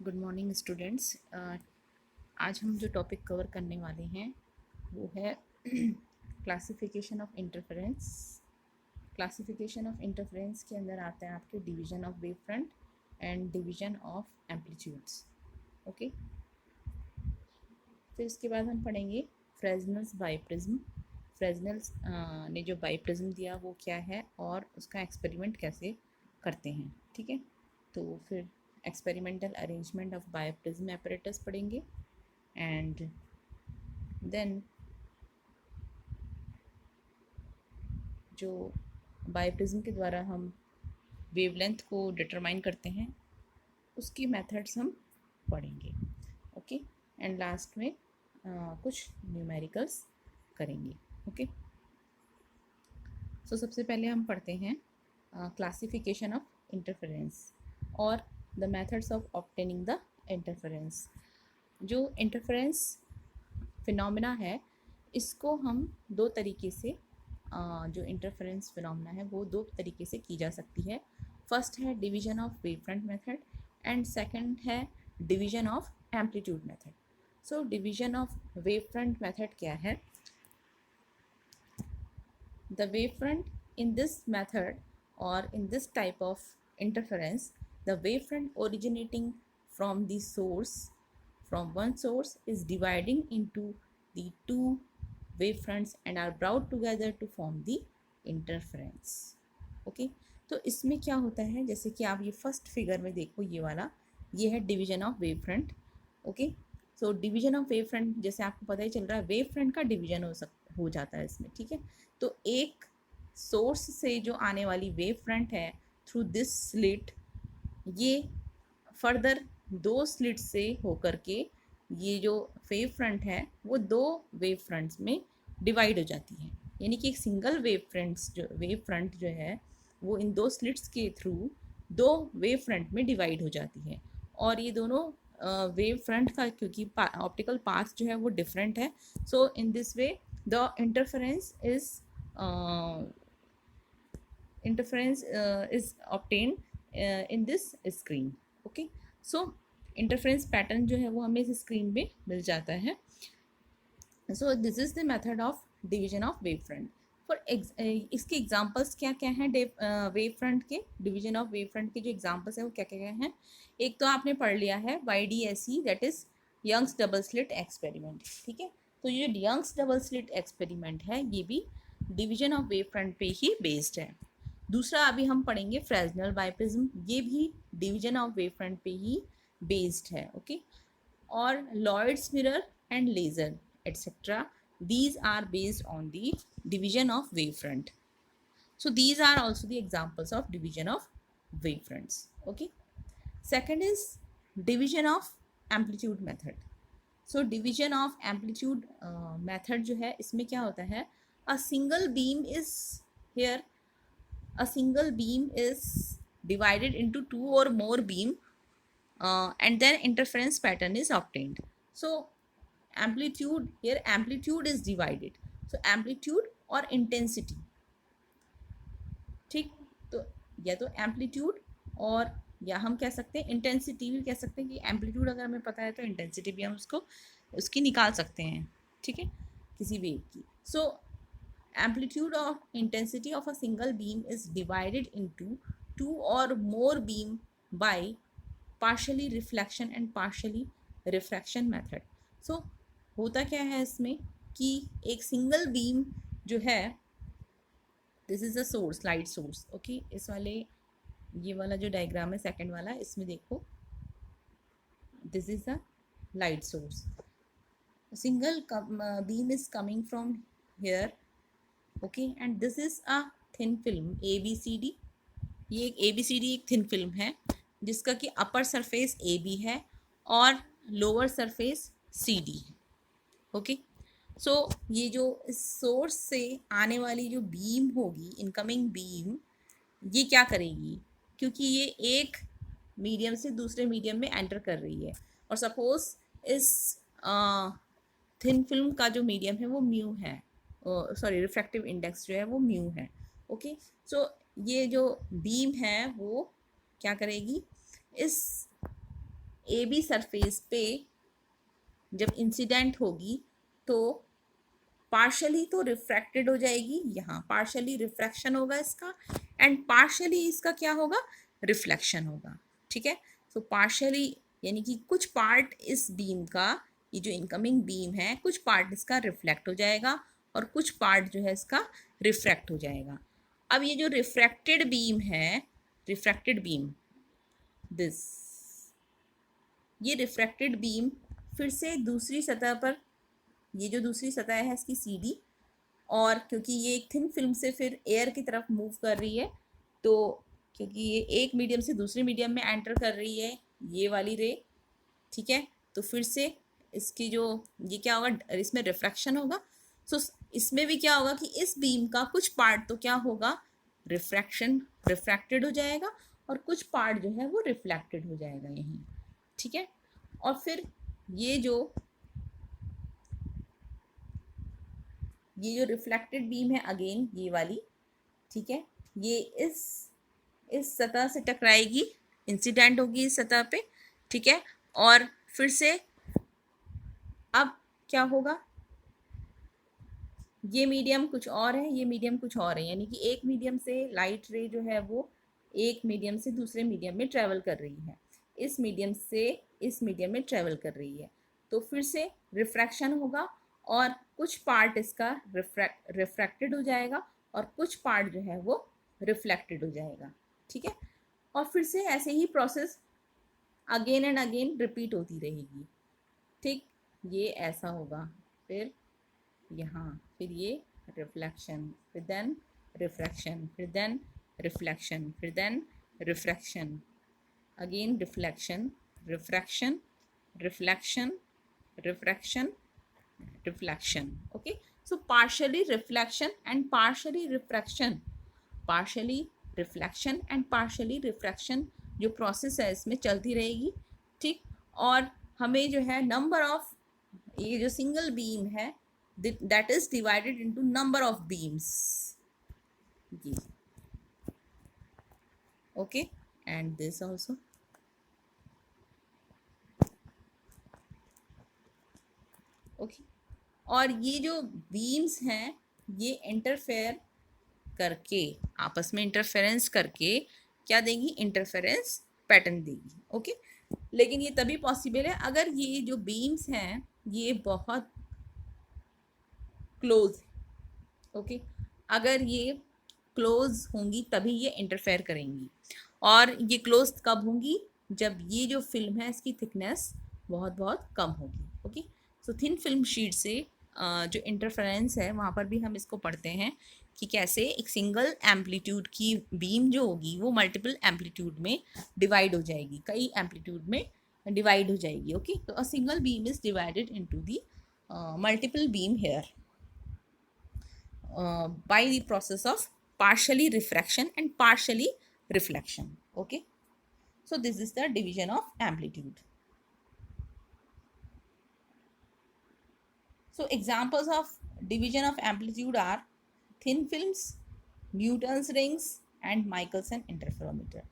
Good morning students. आज हम जो टॉपिक कवर करने वाले हैं वो है classification of interference. Classification of interference के अंदर आता है आपके division of wave front end division of amplitudes. Okay, फिर इसके बाद हम पढ़ेंगे फ्रेजनल्स बाईप्रिज्म। फ्रेजनल्स ने जो बाईप्रिज्म दिया वो क्या है और उसका एक्सपेरिमेंट कैसे करते हैं। ठीक है, तो फिर एक्सपेरिमेंटल अरेंजमेंट ऑफ बायोप्रिज्म एपरेटस पढ़ेंगे एंड देन जो बायोप्रिज्म के द्वारा हम वेवलेंथ को डिटरमाइन करते हैं उसकी मेथड्स हम पढ़ेंगे। ओके, एंड लास्ट में कुछ न्यूमेरिकल्स करेंगे। ओके, सो सबसे पहले हम पढ़ते हैं क्लासिफिकेशन ऑफ इंटरफेरेंस और the methods of obtaining the interference. जो इंटरफेरेंस फिनोमेना है इसको हम दो तरीके से जो इंटरफेरेंस फिनोमेना है वो दो तरीके से की जा सकती है। फर्स्ट है division of wave front method and second है division of amplitude method. So division of wave front method क्या है? The wavefront in this method or in this type of interference, the wavefront originating from the source, from one source, is dividing into the two wavefronts and are brought together to form the interference. Okay, तो इसमें क्या होता है, जैसे कि आप ये first figure में देखो, ये वाला ये है division of wave front. Okay, so division of wave front जैसे आपको पता ही चल रहा है वेव फ्रंट का डिवीजन हो जाता है इसमें। ठीक है, तो एक सोर्स से जो आने वाली वेव फ्रंट है थ्रू दिस स्लिट, ये फर्दर दो स्लिट से होकर के ये जो वेव फ्रंट है वो दो वेव फ्रंट्स में डिवाइड हो जाती है। यानी कि एक सिंगल वेव फ्रंट जो है वो इन दो स्लिट्स के थ्रू दो वेव फ्रंट में डिवाइड हो जाती है। और ये दोनों वेव फ्रंट का क्योंकि ऑप्टिकल पाथ जो है वो डिफरेंट है, so in this way the interference is obtained in this screen. Okay, so interference pattern जो है वो हमें इस स्क्रीन पे मिल जाता है। So this is the method of division of wave front. For इसके एग्जांपल्स क्या क्या हैं? वेव फ्रंट के डिवीजन ऑफ वेव फ्रंट के जो एग्जांपल्स हैं वो क्या क्या हैं? एक तो आपने पढ़ लिया है YDSE, that is Young's double slit experiment. ठीक है, तो ये यंग्स डबल स्लिट एक्सपेरिमेंट है ये भी डिवीजन ऑफ वेव फ्रंट पे ही बेस्ड है। दूसरा अभी हम पढ़ेंगे फ्रेजनल बाईप्रिज्म, ये भी डिवीजन ऑफ वेव फ्रंट पे ही बेस्ड है। ओके, और Lloyd's mirror and laser etc, these are based on the division of wavefront. So these are also the examples of division of wavefronts. Okay, second is division of amplitude method. So division of amplitude method जो है इसमें क्या होता है, a single beam is here, a single beam is divided into two or more beam and then interference pattern is obtained. So amplitude, here amplitude is divided, so amplitude और intensity, ठीक, तो या तो एम्पलीट्यूड और या हम कह सकते हैं इंटेंसिटी भी कह सकते हैं कि एम्पलीट्यूड अगर हमें पता है तो इंटेंसिटी भी हम उसकी निकाल सकते हैं। ठीक है, किसी वेव की। सो amplitude of intensity of a single beam is divided into two or more beam by partially reflection and partially refraction method. So होता क्या है इसमें कि एक सिंगल बीम जो है, this is a source, light source. Okay, इस वाले ये वाला जो डायग्राम है सेकंड वाला, इसमें देखो this is a light source, single beam is coming from here. Okay, and this is a thin film ABCD। ये एक ABCD एक थिन फिल्म है जिसका कि अपर सरफेस AB है और लोअर सरफेस CD है। ओके, सो ये जो इस सोर्स से आने वाली जो बीम होगी, इनकमिंग बीम, ये क्या करेगी, क्योंकि ये एक मीडियम से दूसरे मीडियम में एंटर कर रही है और सपोज इस थिन फिल्म का जो मीडियम है वो म्यू है, सॉरी रिफ्रैक्टिव इंडेक्स जो है वो म्यू है। ओके, सो ये जो बीम है वो क्या करेगी, इस ए बी सरफेस पे जब इंसिडेंट होगी तो पार्शली तो रिफ्रैक्टेड हो जाएगी, यहाँ पार्शली रिफ्रैक्शन होगा इसका, एंड पार्शली इसका क्या होगा, रिफ्लेक्शन होगा। ठीक है, तो पार्शली यानी कि कुछ पार्ट इस बीम का, ये जो इनकमिंग बीम है, कुछ पार्ट इसका रिफ्लेक्ट हो जाएगा और कुछ पार्ट जो है इसका रिफ्रैक्ट हो जाएगा। अब ये जो रिफ्रैक्टेड बीम है, रिफ्रैक्टेड बीम दिस, ये रिफ्रैक्टेड बीम फिर से दूसरी सतह पर, ये जो दूसरी सतह है इसकी CD, और क्योंकि ये एक थिन फिल्म से फिर एयर की तरफ मूव कर रही है, तो क्योंकि ये एक मीडियम से दूसरे मीडियम में एंटर कर रही है ये वाली रे, ठीक है, तो फिर से इसकी जो ये क्या होगा, इसमें रिफ्रैक्शन होगा। सो इसमें भी क्या होगा कि इस बीम का कुछ पार्ट तो क्या होगा, रिफ्रैक्टेड हो जाएगा और कुछ पार्ट जो है वो रिफ्लेक्टेड हो जाएगा यहीं। ठीक है, और फिर ये जो रिफ्लेक्टेड बीम है अगेन ये वाली, ठीक है, ये इस सतह से टकराएगी, इंसिडेंट होगी इस सतह पे। ठीक है, और फिर से अब क्या होगा, ये मीडियम कुछ और है, ये मीडियम कुछ और है, यानी कि एक मीडियम से लाइट रे जो है वो एक मीडियम से दूसरे मीडियम में ट्रेवल कर रही है, इस मीडियम से इस मीडियम में ट्रेवल कर रही है, तो फिर से रिफ्रैक्शन होगा और कुछ पार्ट इसका रिफ्रैक्टेड हो जाएगा और कुछ पार्ट जो है वो रिफ्लेक्टेड हो जाएगा। ठीक है, और फिर से ऐसे ही process again and again repeat होती रहेगी। ठीक, ये ऐसा होगा, फिर यहाँ, फिर ये रिफ्लेक्शन, फिर देन रिफ्रैक्शन, फिर देन रिफ्लेक्शन, फिर then refraction, again reflection, refraction, reflection, refraction, reflection. Okay, so partially reflection and partially refraction, partially reflection and partially refraction जो प्रोसेस है इसमें चलती रहेगी। ठीक, और हमें जो है नंबर ऑफ, ये जो सिंगल बीम है that is divided into number of beams, okay, and this also, okay, और ये जो बीम्स हैं ये इंटरफेयर करके, आपस में इंटरफेरेंस करके क्या देंगी, इंटरफेरेंस पैटर्न देगी। ओके, लेकिन ये तभी पॉसिबल है अगर ये जो बीम्स हैं ये बहुत क्लोज, ओके, अगर ये क्लोज होंगी तभी ये इंटरफेयर करेंगी, और ये क्लोज कब होंगी, जब ये जो फिल्म है इसकी थिकनेस बहुत बहुत कम होगी। Okay, so thin film sheet से जो इंटरफेरेंस है वहाँ पर भी हम इसको पढ़ते हैं कि कैसे एक सिंगल एम्पलीट्यूड की बीम जो होगी वो मल्टीपल एम्पलीट्यूड में डिवाइड हो जाएगी, कई एम्पलीट्यूड में डिवाइड हो जाएगी। ओके, तो a single beam is divided into the multiple beam here by the process of partially refraction and partially reflection. Okay, so this is the division of amplitude. So examples of division of amplitude are thin films, Newton's rings and Michelson interferometer.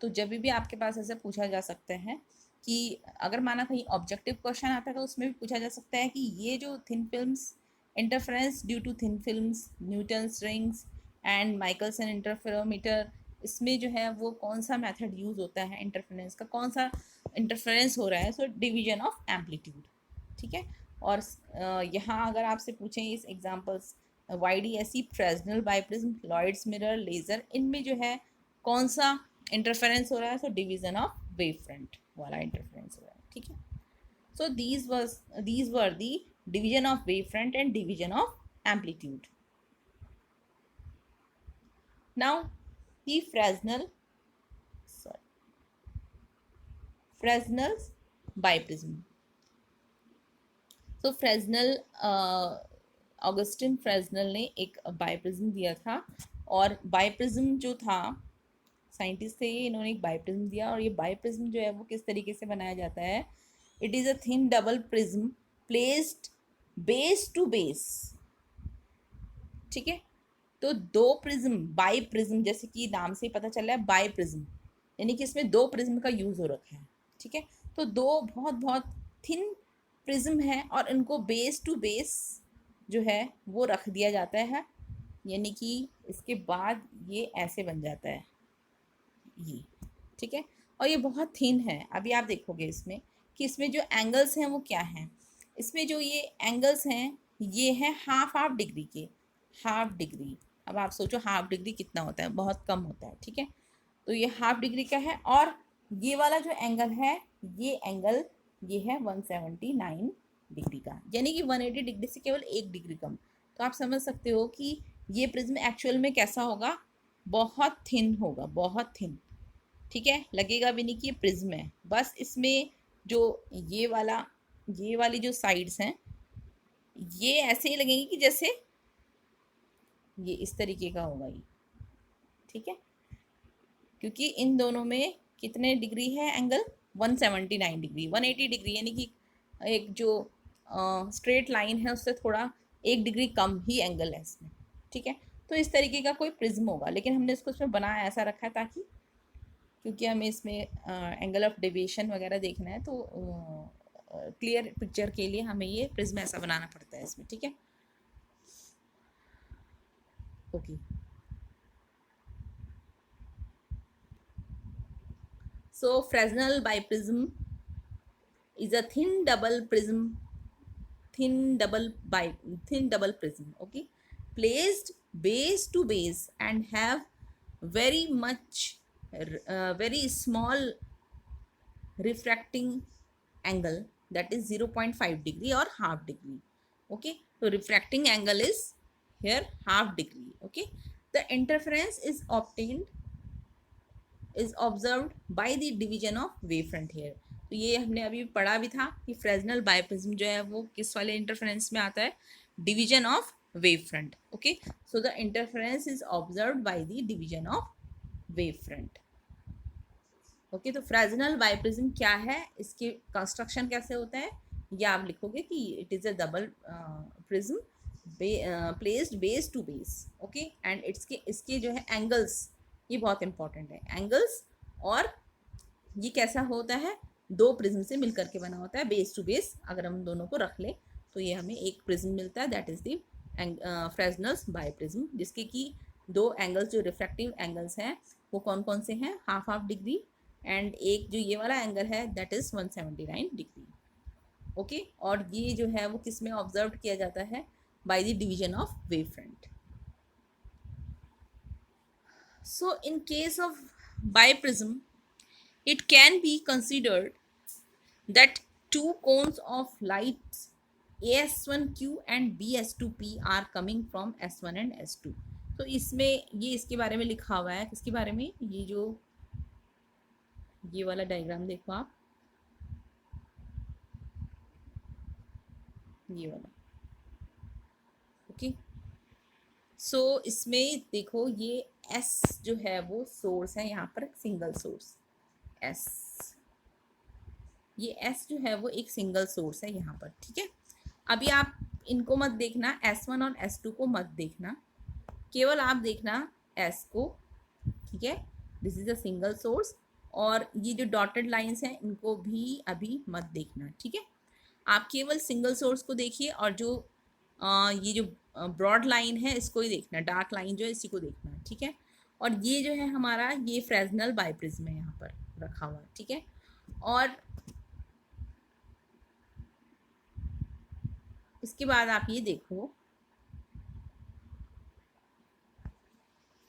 तो जब भी आपके पास ऐसे पूछा जा सकता है कि अगर माना कहीं ऑब्जेक्टिव क्वेश्चन आता है तो उसमें भी पूछा जा सकता है कि ये जो thin films, interference due to thin films, Newton's rings and Michelson interferometer, इसमें जो है वो कौन सा मेथड यूज़ होता है, इंटरफेरेंस का कौन सा इंटरफेरेंस हो रहा है, सो डिवीजन ऑफ एम्पलीट्यूड। ठीक है, और यहाँ अगर आपसे पूछें इस examples YDSE, Fresnel biprism, Lloyd's mirror, laser, इनमें जो है कौन सा इंटरफेरेंस हो रहा है, so division of wave front वाला इंटरफेरेंस हो रहा है। ठीक है, so these were the division of wavefront and division of amplitude. Now the Fresnel's biprism. So Fresnel, Augustin Fresnel ने एक बाइप्रिज्म दिया था, और बाइप्रिज्म जो था, साइंटिस्ट थे ये, इन्होंने एक बाइप्रिज्म दिया, और ये बाइप्रिज्म जो है वो किस तरीके से बनाया जाता है, it is a thin double prism placed base to base. ठीक है, तो दो प्रिज्म, बाई प्रिज्म, जैसे कि नाम से ही पता चल रहा है बाई प्रिज्म, यानी कि इसमें दो प्रिज्म का यूज हो रखा है। ठीक है। तो दो बहुत बहुत थिन प्रिज्म है और इनको बेस टू बेस जो है वो रख दिया जाता है, यानी कि इसके बाद ये ऐसे बन जाता है ये, ठीक है। और ये बहुत थिन है। अभी आप देखोगे इसमें कि इसमें जो एंगल्स हैं वो क्या हैं। इसमें जो ये एंगल्स हैं ये हैं हाफ हाफ डिग्री के, हाफ डिग्री। अब आप सोचो हाफ डिग्री कितना होता है, बहुत कम होता है, ठीक है। तो ये हाफ डिग्री का है और ये वाला जो एंगल है ये एंगल ये है 179 डिग्री का, यानी कि 180 डिग्री से केवल 1 डिग्री कम। तो आप समझ सकते हो कि ये प्रिज्म एक्चुअल में कैसा होगा, बहुत थिन होगा, बहुत थिन, ठीक है। लगेगा भी नहीं कि ये प्रिज्म है, बस इसमें जो ये वाली जो साइड्स हैं ये ऐसे ही लगेंगी कि जैसे ये इस तरीके का होगा ये, ठीक है। क्योंकि इन दोनों में कितने डिग्री है एंगल, 179 डिग्री, 180 डिग्री, यानी कि एक जो स्ट्रेट लाइन है उससे थोड़ा 1 डिग्री कम ही एंगल है इसमें, ठीक है। तो इस तरीके का कोई प्रिज्म होगा, लेकिन हमने इसको इसमें बनाया ऐसा रखा है ताकि, क्योंकि हमें इसमें एंगल ऑफ डेविएशन वगैरह देखना है, तो क्लियर पिक्चर के लिए हमें ये प्रिज्म ऐसा बनाना पड़ता है इसमें, ठीक है। Okay, so Fresnel biprism is a thin double prism, thin double prism, okay, placed base to base and have very much very small refracting angle, that is 0.5 degree or half degree, okay. So refracting angle is here half degree, okay. The interference is observed by the division of wavefront here. तो ये हमने अभी पढ़ा भी था कि Fresnel biprism जो है वो किस वाले इंटरफेरेंस में आता है, division of wave front, okay. So the interference is observed by the division of wave front, okay. तो फ्रेजनल बाइप्रिज्म क्या है, इसके कंस्ट्रक्शन कैसे होता है, ये आप लिखोगे कि it is a double prism placed base to base, okay. And इसके जो है एंगल्स, ये बहुत इंपॉर्टेंट है, एंगल्स। और ये कैसा होता है, दो प्रिज्म से मिलकर के बना होता है, बेस टू बेस। अगर हम दोनों को रख ले तो ये हमें एक प्रिज्म मिलता है, दैट इज द फ्रेजनल्स बाइप्रिज्म, जिसके कि दो एंगल्स जो रिफ्रैक्टिव एंगल्स हैं वो कौन कौन से हैं, हाफ हाफ डिग्री, एंड एक जो ये वाला एंगल है दैट इज 179 डिग्री, ओके। और ये जो है वो किस में ऑब्जर्व किया जाता है, by the division of wave front. So in case of biprism, it can be considered that two cones of light AS1Q and BS2P are coming from S1 and S2. तो इसमें ये इसके बारे में लिखा हुआ है, किसके बारे में, ये जो ये वाला डायग्राम देखो आप, ये वाला, ओके। सो इसमें देखो ये एस जो है वो सोर्स है, यहाँ पर सिंगल सोर्स एस, ये एस जो है वो एक सिंगल सोर्स है यहाँ पर, ठीक है। अभी आप इनको मत देखना, S1 और S2 को मत देखना, केवल आप देखना एस को, ठीक है। This is a single source. और ये जो डॉटेड लाइंस हैं इनको भी अभी मत देखना, ठीक है। आप केवल सिंगल सोर्स को देखिए, और जो ये जो ब्रॉड लाइन है इसको ही देखना, डार्क लाइन जो है इसी को देखना, ठीक है। और ये जो है हमारा ये फ्रेजनल बाइप्रिज्म है यहाँ पर रखा हुआ, ठीक है। और इसके बाद आप ये देखो,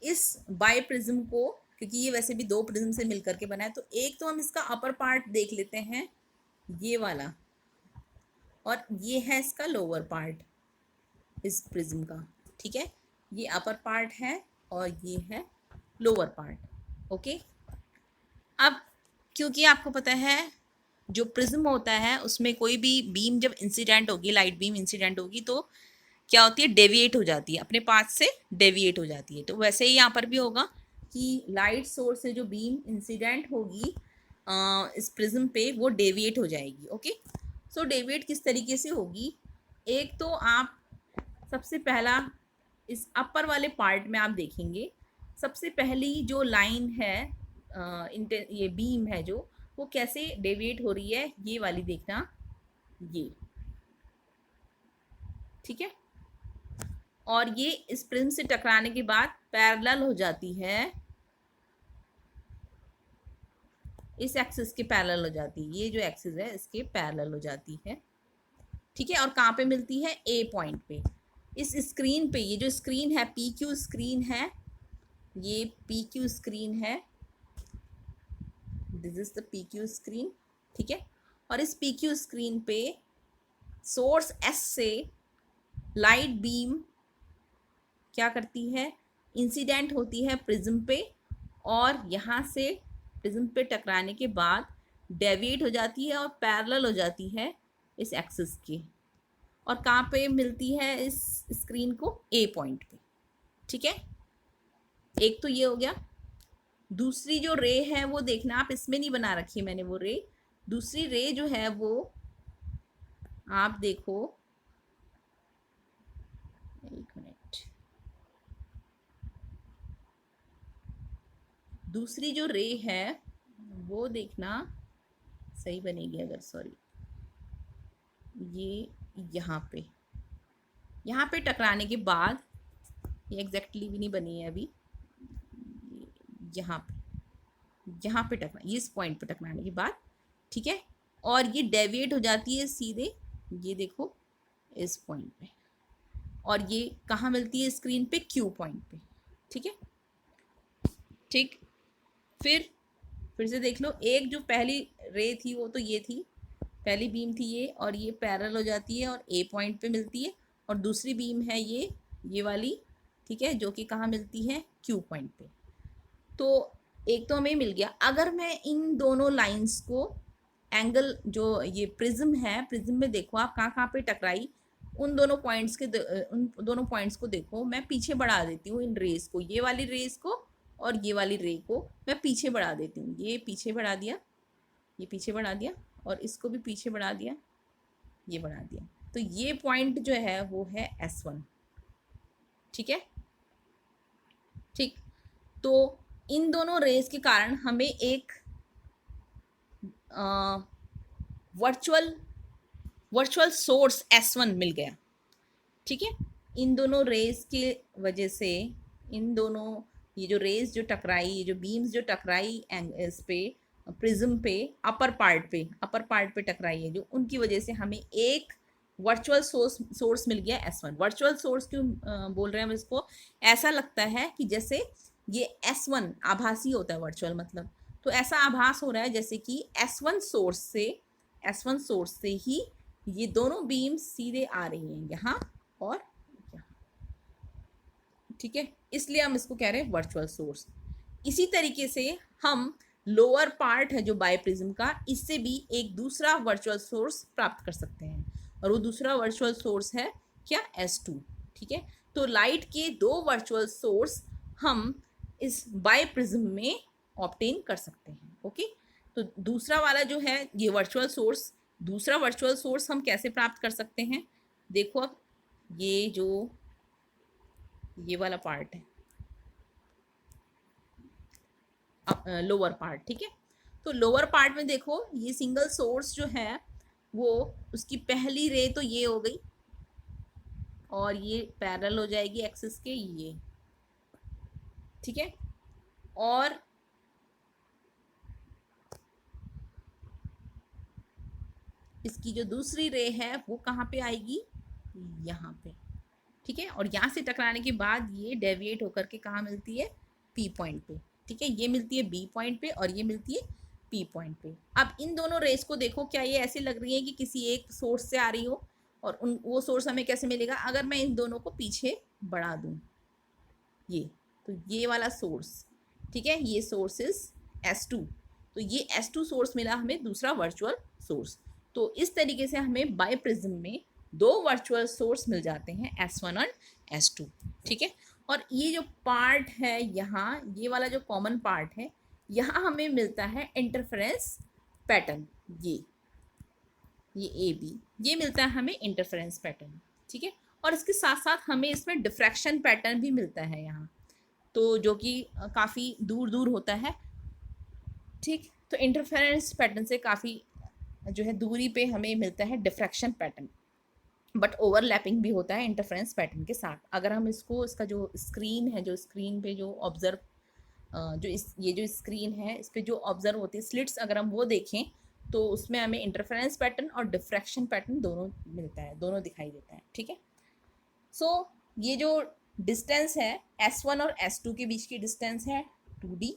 इस बाइप्रिज्म को, क्योंकि ये वैसे भी दो प्रिज्म से मिलकर के बना है, तो एक तो हम इसका अपर पार्ट देख लेते हैं, ये वाला, और ये है इसका लोअर पार्ट इस प्रिज्म का, ठीक है। ये अपर पार्ट है और ये है लोअर पार्ट, ओके। अब क्योंकि आपको पता है जो प्रिज्म होता है उसमें कोई भी बीम जब इंसिडेंट होगी, लाइट बीम इंसिडेंट होगी, तो क्या होती है, डेविएट हो जाती है, अपने पाथ से डेविएट हो जाती है। तो वैसे ही यहाँ पर भी होगा कि लाइट सोर्स से जो बीम इंसिडेंट होगी इस प्रिज्म पे वो डेविएट हो जाएगी, ओके। सो डेविएट किस तरीके से होगी, एक तो आप सबसे पहला इस अपर वाले पार्ट में आप देखेंगे, सबसे पहली जो लाइन है ये बीम है जो, वो कैसे डेविएट हो रही है, ये वाली देखना, ये, ठीक है। और ये इस प्रिज्म से टकराने के बाद पैरेलल हो जाती है, इस एक्सिस के पैरेलल हो जाती है, ये जो एक्सिस है इसके पैरेलल हो जाती है, ठीक है। और कहाँ पे मिलती है, ए पॉइंट पे, इस स्क्रीन पे। ये जो स्क्रीन है पी क्यू स्क्रीन है, ये पी क्यू स्क्रीन है, this is the P Q screen, ठीक है। और इस पी क्यू स्क्रीन पे सोर्स एस से लाइट बीम क्या करती है, इंसिडेंट होती है प्रिज्म पे, और यहाँ से प्रिज्म पे टकराने के बाद डेविएट हो जाती है और पैरेलल हो जाती है इस एक्सिस के, और कहाँ पे मिलती है इस स्क्रीन को, ए पॉइंट पे, ठीक है। एक तो ये हो गया। दूसरी जो रे है वो देखना, आप इसमें नहीं बना रखी है मैंने वो रे, दूसरी रे जो है वो आप देखो, एक मिनट, दूसरी जो रे है वो देखना सही बनेगी अगर, सॉरी, ये यहाँ पे टकराने के बाद, ये एग्जैक्टली भी नहीं बनी है अभी, यहाँ पे टकरा, इस पॉइंट पे टकराने के बाद, ठीक है। और ये डेविएट हो जाती है सीधे, ये देखो इस पॉइंट पे, और ये कहाँ मिलती है स्क्रीन पे, क्यू पॉइंट पे, ठीक है। ठीक, फिर से देख लो, एक जो पहली रे थी वो तो ये थी, पहली बीम थी ये, और ये पैरेलल हो जाती है और ए पॉइंट पे मिलती है, और दूसरी बीम है ये वाली, ठीक है, जो कि कहाँ मिलती है, क्यू पॉइंट पे। तो एक तो हमें मिल गया। अगर मैं इन दोनों लाइंस को एंगल, जो ये प्रिज्म है, प्रिज्म में देखो आप कहाँ पे टकराई, उन दोनों पॉइंट्स को देखो, मैं पीछे बढ़ा देती हूँ इन रेस को, ये वाली रेस को और ये वाली रे को मैं पीछे बढ़ा देती हूँ, ये पीछे बढ़ा दिया, ये पीछे बढ़ा दिया, और इसको भी पीछे बढ़ा दिया, ये बढ़ा दिया। तो ये पॉइंट जो है वो है S1, ठीक है। ठीक, तो इन दोनों रेस के कारण हमें एक वर्चुअल सोर्स S1 मिल गया, ठीक है। इन दोनों रेस के वजह से, इन दोनों, ये जो रेस जो टकराई, ये जो बीम्स जो टकराई इस पे प्रिज्म पे, अपर पार्ट पे टकराई है जो, उनकी वजह से हमें एक वर्चुअल सोर्स मिल गया S1। वर्चुअल सोर्स क्यों बोल रहे हैं हम इसको, ऐसा लगता है कि जैसे ये S1 आभासी होता है वर्चुअल मतलब, तो ऐसा आभास हो रहा है जैसे कि S1 सोर्स से ही ये दोनों बीम्स सीधे आ रही हैं यहाँ और यहाँ, ठीक है, इसलिए हम इसको कह रहे हैं वर्चुअल सोर्स। इसी तरीके से हम लोअर पार्ट है जो बाइप्रिज्म का, इससे भी एक दूसरा वर्चुअल सोर्स प्राप्त कर सकते हैं, और वो दूसरा वर्चुअल सोर्स है क्या, S2, ठीक है। तो लाइट के दो वर्चुअल सोर्स हम इस बाइप्रिज्म में ऑब्टेन कर सकते हैं, ओके। तो दूसरा वाला जो है ये वर्चुअल सोर्स, दूसरा वर्चुअल सोर्स हम कैसे प्राप्त कर सकते हैं, देखो अब ये जो ये वाला पार्ट है, लोअर पार्ट, ठीक है। तो लोअर पार्ट में देखो, ये सिंगल सोर्स जो है वो, उसकी पहली रे तो ये हो गई, और ये पैरेलल हो जाएगी एक्सिस के, ये, ठीक है। और इसकी जो दूसरी रे है वो कहाँ पे आएगी, यहाँ पे, ठीक है। और यहाँ से टकराने के बाद ये डेविएट होकर के कहाँ मिलती है, पी पॉइंट पे, ठीक है। ये मिलती है बी पॉइंट पे और ये मिलती है पी पॉइंट पे। अब इन दोनों रेस को देखो, क्या ये ऐसे लग रही है कि किसी एक सोर्स से आ रही हो, और वो सोर्स हमें कैसे मिलेगा, अगर मैं इन दोनों को पीछे बढ़ा दूँ, ये, तो ये वाला सोर्स, ठीक है, ये सोर्स इज S2, तो ये S2 सोर्स मिला हमें, दूसरा वर्चुअल सोर्स। तो इस तरीके से हमें बाइप्रिज्म में दो वर्चुअल सोर्स मिल जाते हैं, S1 और S2, ठीक है। और ये जो पार्ट है यहाँ, ये वाला जो कॉमन पार्ट है, यहाँ हमें मिलता है इंटरफेरेंस पैटर्न, ये AB, ये मिलता है हमें इंटरफेरेंस पैटर्न, ठीक है। और इसके साथ साथ हमें इसमें डिफ्रैक्शन पैटर्न भी मिलता है यहाँ, तो जो कि काफ़ी दूर दूर होता है, ठीक। तो इंटरफेरेंस पैटर्न से काफ़ी जो है दूरी पे हमें मिलता है डिफ्रैक्शन पैटर्न, बट ओवरलैपिंग भी होता है इंटरफेरेंस पैटर्न के साथ। अगर हम इसका जो स्क्रीन है, जो स्क्रीन पे जो ऑब्जर्व ये जो स्क्रीन है इस पे जो ऑब्जर्व होती है स्लिट्स, अगर हम वो देखें तो उसमें हमें इंटरफेरेंस पैटर्न और डिफ्रैक्शन पैटर्न दोनों मिलता है, दोनों दिखाई देता है। ठीक है, सो ये जो डिस्टेंस है S1 और S2 के बीच की डिस्टेंस है 2D,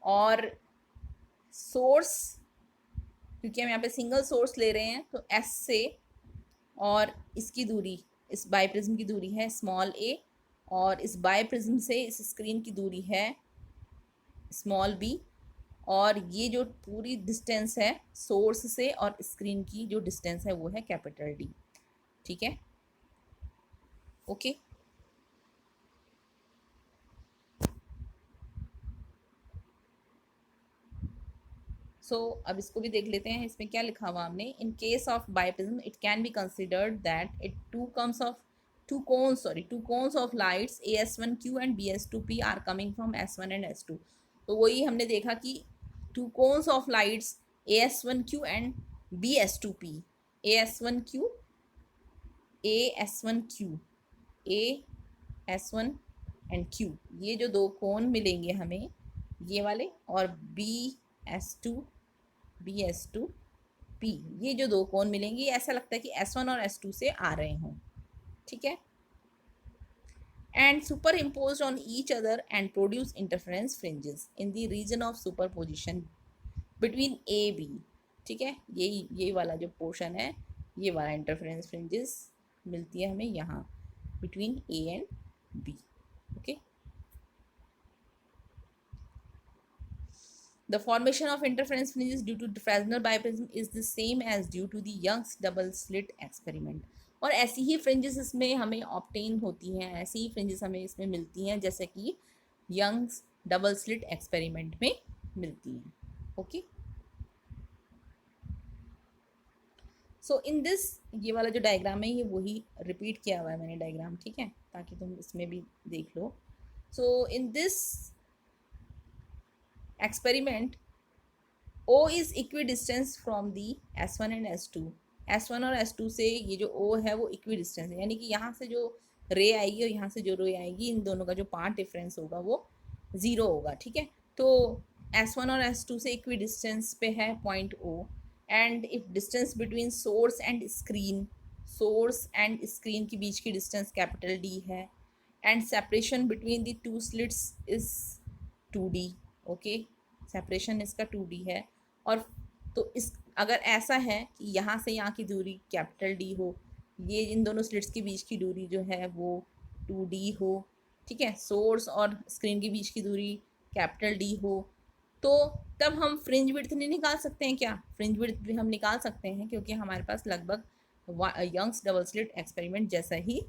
और सोर्स, क्योंकि हम यहाँ पे सिंगल सोर्स ले रहे हैं तो S से और इसकी दूरी, इस बाईप्रिज्म की दूरी है स्मॉल a, और इस बाईप्रिज्म से इस स्क्रीन की दूरी है स्मॉल b, और ये जो पूरी डिस्टेंस है सोर्स से और स्क्रीन की जो डिस्टेंस है वो है कैपिटल D। ठीक है, ओके। अब इसको भी देख लेते हैं, इसमें क्या लिखा हुआ हमने। In case of biprism it can be considered that it two cones of lights AS1Q and BS2P are coming from S1 and S2। तो वही हमने देखा कि two cones of lights AS1Q and BS2P, AS1Q AS1 and Q, ये जो दो कोन मिलेंगे हमें ये वाले, और BS2P, ये जो दो कोन मिलेंगे ऐसा लगता है कि S1 और S2 से आ रहे हों। ठीक है, and superimposed on each other and produce interference fringes in the region of superposition between A B। ठीक है, यही वाला जो पोर्शन है, ये वाला इंटरफेरेंस फ्रिंजेस मिलती है हमें यहाँ between A and B। okay, the formation of interference fringes due to Fresnel biprism is the same as due to the Young's double slit experiment। और ऐसी ही फ्रिंजेस इसमें हमें ऑब्टेन होती हैं, ऐसी ही फ्रिंजेस हमें इसमें मिलती हैं जैसे कि यंग्स डबल स्लिट एक्सपेरिमेंट में मिलती हैं। ओके, सो इन दिस, ये वाला जो डायग्राम है ये वही रिपीट किया हुआ है मैंने डायग्राम। ठीक है, ताकि तुम इसमें भी देख लो। So in this experiment O is equidistant from the S1 and S2। S1 और S2 से ये जो O है वो इक्विडिस्टेंस है, यानी कि यहाँ से जो रे आएगी और यहाँ से जो रे आएगी इन दोनों का जो पाथ डिफरेंस होगा वो 0 होगा। ठीक है, तो S1 और S2 से इक्विडिस्टेंस पे है point O, and if distance between source and screen के बीच की डिस्टेंस कैपिटल D है, and separation between the two slits is 2D। Okay, separation इसका 2D है, और तो इस अगर ऐसा है कि यहाँ से यहाँ की दूरी कैपिटल D हो, ये इन दोनों स्लिट्स के बीच की दूरी जो है वो 2D हो। ठीक है, सोर्स और स्क्रीन के बीच की दूरी कैपिटल D हो, तो तब हम फ्रिंज विड्थ नहीं निकाल सकते हैं क्या? फ्रिंज विड्थ भी हम निकाल सकते हैं, क्योंकि हमारे पास लगभग यंग्स डबल स्लिट एक्सपेरिमेंट जैसा ही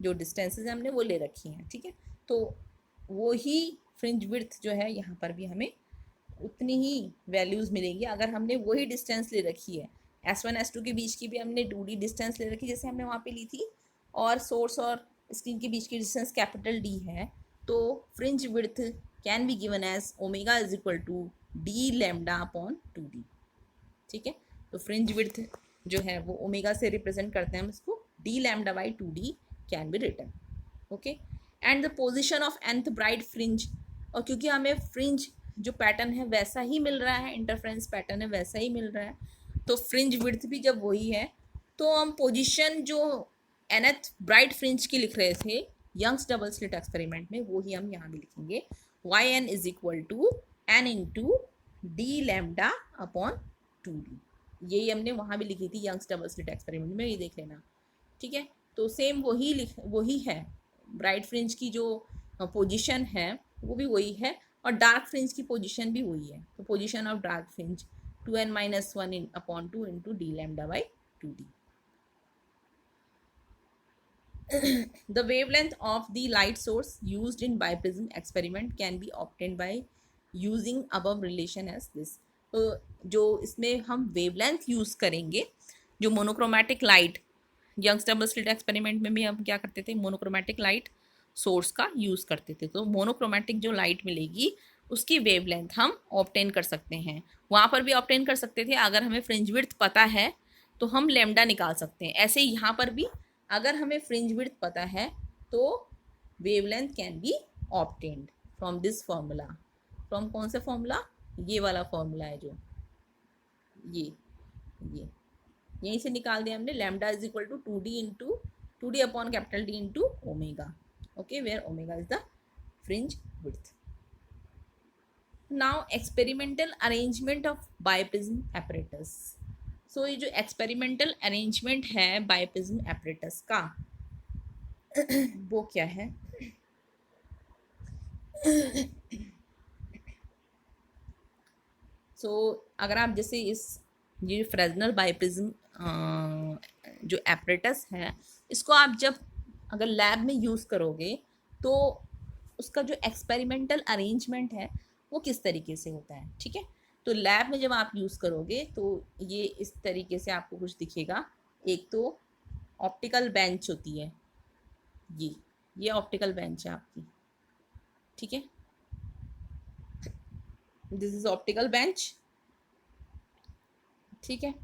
जो डिस्टेंसेस हैं हमने वो ले रखी हैं। ठीक है, तो वो ही फ्रिंज विड्थ जो है यहाँ पर भी हमें उतनी ही वैल्यूज़ मिलेगी अगर हमने वही डिस्टेंस ले रखी है। S1 S2 के बीच की भी हमने 2D डिस्टेंस ले रखी जैसे हमने वहाँ पे ली थी, और सोर्स और स्क्रीन के बीच की डिस्टेंस कैपिटल D है, तो fringe width can be given as omega is equal to D lambda upon 2D। ठीक है, तो फ्रिंज विड्थ जो है वो ओमेगा से रिप्रेजेंट करते हैं हम इसको, D lambda by 2D can be written. Okay, and the position of nth bright fringe, और क्योंकि हमें फ्रिंज जो पैटर्न है वैसा ही मिल रहा है, इंटरफ्रेंस पैटर्न है वैसा ही मिल रहा है, तो फ्रिंज विड्थ भी जब वही है तो हम पोजीशन जो nth ब्राइट फ्रिंज की लिख रहे थे यंग्स डबल स्लिट एक्सपेरिमेंट में, वो ही हम यहाँ भी लिखेंगे yn is equal to n into D lambda upon 2D। यही हमने वहाँ भी लिखी थी यंग्स डबल स्लिट एक्सपेरिमेंट में, ये देख लेना। ठीक है, तो सेम वही है, ब्राइट फ्रिंज की जो पोजीशन है वो भी वही है, और डार्क फ्रिंज की पोजीशन भी वही है। तो position of dark fringe 2n-1 upon 2 into D lambda by 2D। The wavelength of the light source used in biprism experiment can be obtained by using above relation as this। तो जो इसमें हम wavelength use करेंगे, जो monochromatic light Young's double slit experiment में भी हम क्या करते थे, मोनोक्रोमैटिक लाइट सोर्स का यूज़ करते थे। तो मोनोक्रोमैटिक जो लाइट मिलेगी उसकी वेवलेंथ हम ऑब्टेन कर सकते हैं। वहाँ पर भी ऑब्टेन कर सकते थे, अगर हमें फ्रिंज विड्थ पता है तो हम लेमडा निकाल सकते हैं। ऐसे ही यहाँ पर भी अगर हमें फ्रिंज विड्थ पता है तो wavelength can be obtained from this formula. From कौन सा फॉर्मूला? ये वाला फॉर्मूला है जो ये ये यहीं से निकाल दिया हमने। Lambda is equal to 2D upon capital D into omega, okay, where omega is the fringe width. Now experimental arrangement of biprism apparatus. So ये जो एक्सपेरिमेंटल अरेंजमेंट है बाइप्रिज्म एपरेटस का वो क्या है? सो अगर आप जैसे ये फ्रेजनल बाइप्रिज्म जो एपरेटस है, इसको आप जब अगर लैब में यूज़ करोगे तो उसका जो एक्सपेरिमेंटल अरेंजमेंट है वो किस तरीके से होता है, ठीक है। तो लैब में जब आप यूज़ करोगे तो ये इस तरीके से आपको कुछ दिखेगा। एक तो ऑप्टिकल बेंच होती है, ये ऑप्टिकल बेंच है आपकी, ठीक है, दिस इज ऑप्टिकल बेंच, ठीक है।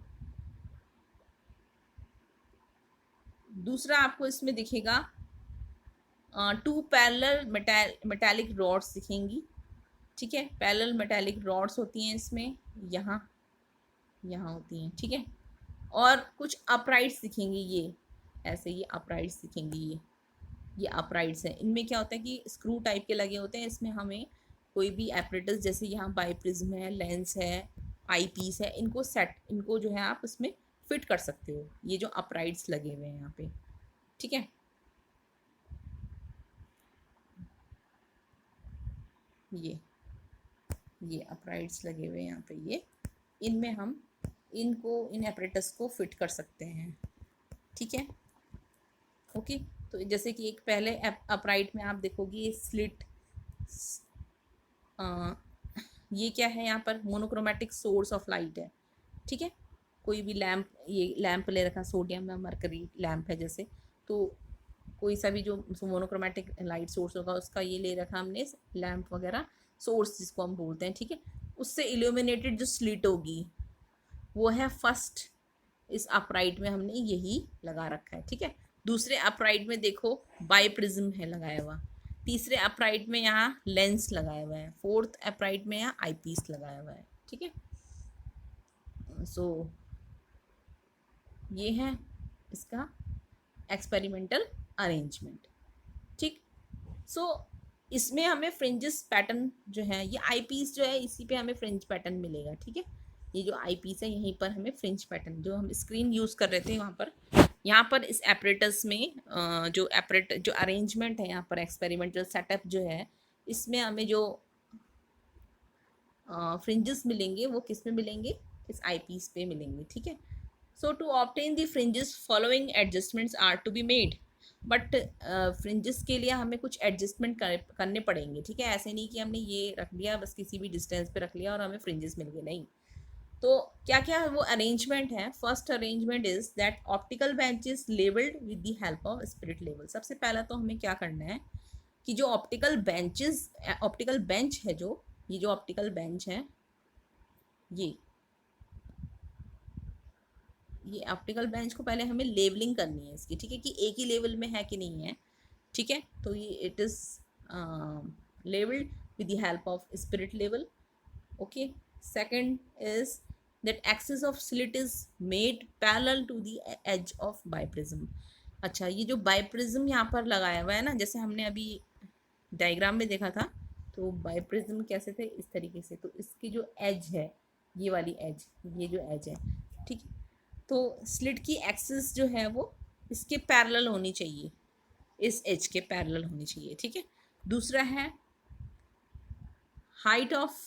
दूसरा आपको इसमें दिखेगा 2 पैरेलल मेटालिक रॉड्स दिखेंगी, ठीक है। पैरेलल मेटालिक रॉड्स होती हैं इसमें, यहाँ होती हैं, ठीक है। और कुछ अपराइट्स दिखेंगी, ये ऐसे ये अपराइट्स दिखेंगी, ये अपराइट्स हैं। इनमें क्या होता है कि स्क्रू टाइप के लगे होते हैं। इसमें हमें कोई भी एपरेटस, जैसे यहाँ बाइप्रिज्म है, लेंस है, आई पीस है, इनको जो है आप उसमें फिट कर सकते हो। ये जो अपराइट्स लगे हुए हैं यहाँ पे, ठीक है। ये अपराइट्स लगे हुए हैं यहाँ पे, ये इनमें हम इन एपरेटस को फिट कर सकते हैं, ठीक है, ओके। तो जैसे कि एक पहले अपराइट में आप देखोगे ये स्लिट, ये क्या है, यहाँ पर मोनोक्रोमेटिक सोर्स ऑफ लाइट है, ठीक है। कोई भी लैम्प, ये लैम्प ले रखा, सोडियम या मरकरी लैम्प है जैसे, तो कोई सा भी जो मोनोक्रोमेटिक लाइट सोर्स होगा उसका ये ले रखा हमने लैम्प वगैरह, सोर्स जिसको हम बोलते हैं, ठीक है। उससे इल्यूमिनेटेड जो स्लिट होगी वो है फर्स्ट, इस अपराइट में हमने यही लगा रखा है, ठीक है। दूसरे अपराइट में देखो बाइप्रिज्म है लगाया हुआ, तीसरे अपराइट में यहाँ लेंस लगाया हुआ है, फोर्थ अपराइट में यहाँ आईपीस लगाया हुआ है, ठीक है। सो ये है इसका एक्सपेरिमेंटल अरेंजमेंट, ठीक। सो इसमें हमें फ्रिंजेस पैटर्न जो है, ये आई पीस जो है इसी पे हमें फ्रिंज पैटर्न मिलेगा, ठीक है। ये जो आई पीस है यहीं पर हमें फ्रिंज पैटर्न, जो हम स्क्रीन यूज़ कर रहे थे वहाँ पर, यहाँ पर इस एपरेटस में जो अरेंजमेंट है यहाँ पर एक्सपेरिमेंटल सेटअप जो है, इसमें हमें जो फ्रिंजेस मिलेंगे वो किस में मिलेंगे, इस आई पीस पे मिलेंगे, ठीक है। So to obtain the fringes following adjustments are to be made, but fringes के लिए हमें कुछ एडजस्टमेंट करने पड़ेंगे, ठीक है। ऐसे नहीं कि हमने ये रख लिया बस किसी भी डिस्टेंस पे रख लिया और हमें फ्रिंजेस मिल गए, नहीं। तो क्या क्या वो अरेंजमेंट है? First arrangement is that optical bench is levelled with the help of spirit level. सबसे पहला तो हमें क्या करना है कि जो ऑप्टिकल बेंच है, जो ये जो ऑप्टिकल बेंच है, ये ऑप्टिकल बेंच को पहले हमें लेवलिंग करनी है इसकी, ठीक है, कि एक ही लेवल में है कि नहीं है, ठीक है। तो ये it is levelled with the help of spirit level, okay. Second is that axis of slit is made parallel to the edge of biprism। अच्छा, ये जो बाइप्रिज्म यहाँ पर लगाया हुआ है ना, जैसे हमने अभी डायग्राम में देखा था, तो बाइप्रिज्म कैसे थे, इस तरीके से। तो इसकी जो एज है, ये वाली एज, ये जो एज है, ठीक है। तो स्लिट की एक्सिस जो है वो इसके पैरेलल होनी चाहिए, इस एज के पैरेलल होनी चाहिए, ठीक है। दूसरा है height of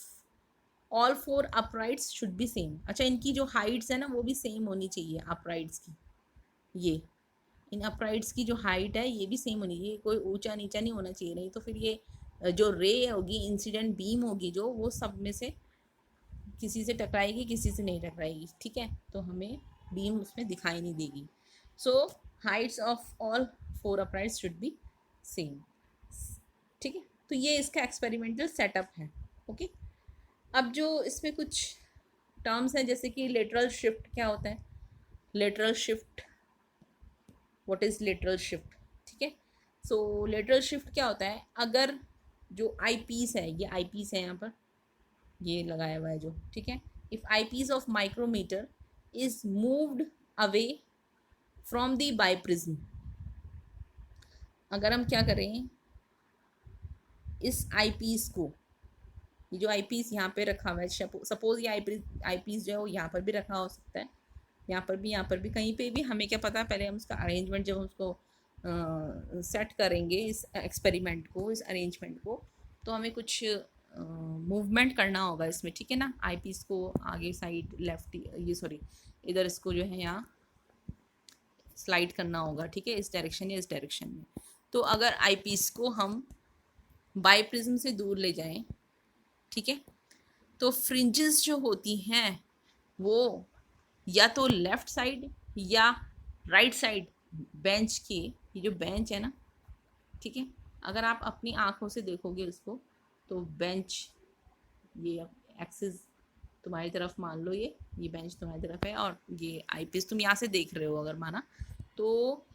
all 4 uprights should be same. अच्छा, इनकी जो हाइट्स है ना वो भी सेम होनी चाहिए अपराइट्स की, ये इन अपराइट्स की जो हाइट है ये भी सेम होनी चाहिए, कोई ऊंचा नीचा नहीं होना चाहिए, नहीं तो फिर ये जो रे होगी, इंसिडेंट बीम होगी जो, वो सब में से किसी से टकराएगी, किसी से नहीं टकराएगी, ठीक है। तो हमें बीम उसमें दिखाई नहीं देगी। So heights of all 4 uprights should be same, ठीक है। तो ये इसका एक्सपेरिमेंटल सेटअप है, ओके। अब जो इसमें कुछ टर्म्स हैं, जैसे कि लेटरल शिफ्ट क्या होता है, lateral shift, what is lateral shift, ठीक है। सो लेटरल शिफ्ट क्या होता है, अगर जो आई पीस है, ये आई पीस है यहाँ पर, ये लगाया हुआ है जो, ठीक है, if eyepiece of micrometer is moved away from the biprism, अगर हम क्या करें, इस आई पीस को, ये जो आई पीस यहाँ पे रखा हुआ है, सपोज ये आई पीस जो है वो यहाँ पर भी रखा हो सकता है, यहाँ पर भी, यहाँ पर भी, कहीं पे भी, हमें क्या पता, पहले हम उसका अरेंजमेंट, जब हम उसको सेट करेंगे इस एक्सपेरिमेंट को, इस अरेंजमेंट को, तो हमें कुछ मूवमेंट करना होगा इसमें, ठीक है ना। आई पीस को आगे साइड लेफ्ट, ये सॉरी, इधर इसको जो है यहाँ स्लाइड करना होगा, ठीक है, इस डायरेक्शन या इस डायरेक्शन में। तो अगर आई पीस को हम बाइप्रिज्म से दूर ले जाएं, ठीक है, तो फ्रिंजेस जो होती हैं वो या तो लेफ्ट साइड या राइट साइड बेंच के, ये जो बेंच है ना, ठीक है, अगर आप अपनी आंखों से देखोगे उसको, तो बेंच, ये एक्सिस तुम्हारी तरफ मान लो, ये बेंच तुम्हारी तरफ है, और ये आई पीस तुम यहाँ से देख रहे हो अगर माना, तो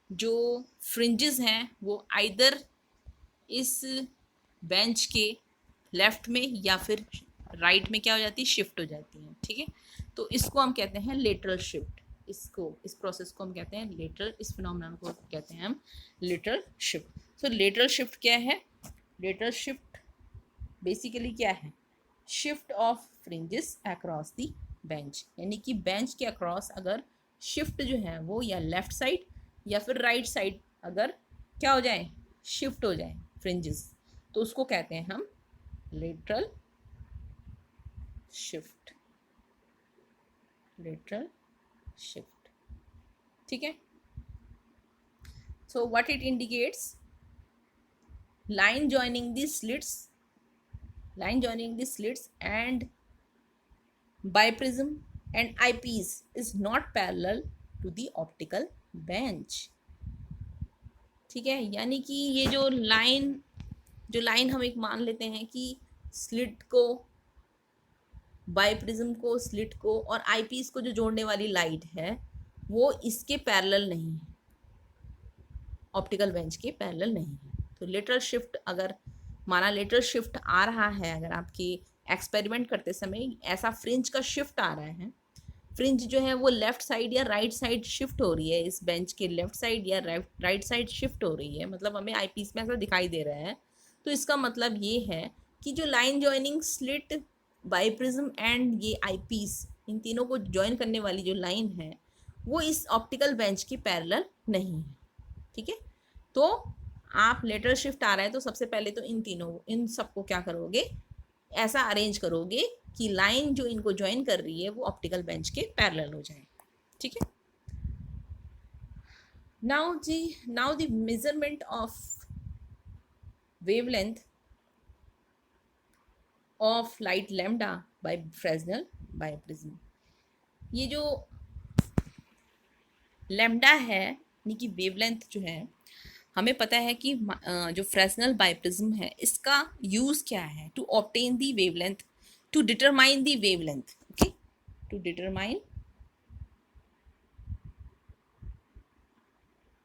जो फ्रिंजेस हैं वो आइदर इस बेंच के लेफ्ट में या फिर राइट में क्या हो जाती है, शिफ्ट हो जाती हैं, ठीक है। तो इसको हम कहते हैं लेटरल शिफ्ट, इसको, इस प्रोसेस को हम कहते हैं लेटरल, इस फिनोमेनन को कहते हैं हम लेटरल शिफ्ट। सो लेटरल शिफ्ट क्या है, लेटरल शिफ्ट बेसिकली क्या है, shift of fringes across the bench, यानी कि बेंच के अक्रॉस अगर शिफ्ट जो है वो या लेफ्ट साइड या फिर राइट साइड अगर क्या हो जाए, शिफ्ट हो जाए फ्रिंजेस, तो उसको कहते हैं हम लेटरल शिफ्ट, लेटरल शिफ्ट, ठीक है। So what it indicates, line joining the slits, line joining the slits and biprism and eyepiece is not parallel to the optical bench, ठीक है। यानी कि ये जो लाइन हम एक मान लेते हैं कि स्लिट को, बाइप्रिज्म को, स्लिट को और आईपीस को जो जोड़ने वाली लाइट है वो इसके पैरेलल नहीं है, ऑप्टिकल बेंच के पैरेलल नहीं है। तो लेटरल शिफ्ट, अगर माना लेटरल शिफ्ट आ रहा है, अगर आपकी एक्सपेरिमेंट करते समय ऐसा फ्रिंज का शिफ्ट आ रहा है, फ्रिंज जो है वो लेफ्ट साइड या राइट साइड शिफ्ट हो रही है, इस बेंच के लेफ्ट साइड या राइट साइड शिफ्ट हो रही है, मतलब हमें आईपीस में ऐसा दिखाई दे रहा है, तो इसका मतलब ये है कि जो line joining slit, biprism and ये आईपीस, इन तीनों को ज्वाइन करने वाली जो लाइन है वो इस ऑप्टिकल बेंच के पैरेलल नहीं है, ठीक है। तो आप लेटरल शिफ्ट आ रहा है तो सबसे पहले तो इन सबको क्या करोगे, ऐसा अरेंज करोगे कि लाइन जो इनको ज्वाइन कर रही है वो ऑप्टिकल बेंच के पैरेलल हो जाए, ठीक है। Now the measurement of wavelength of light lambda by Fresnel biprism, ये जो लैम्डा है यानी कि वेवलेंथ जो है, हमें पता है कि जो फ्रेस्नेल बाइप्रिज्म है इसका यूज़ क्या है, to obtain the wavelength, to determine the wavelength, okay, to determine,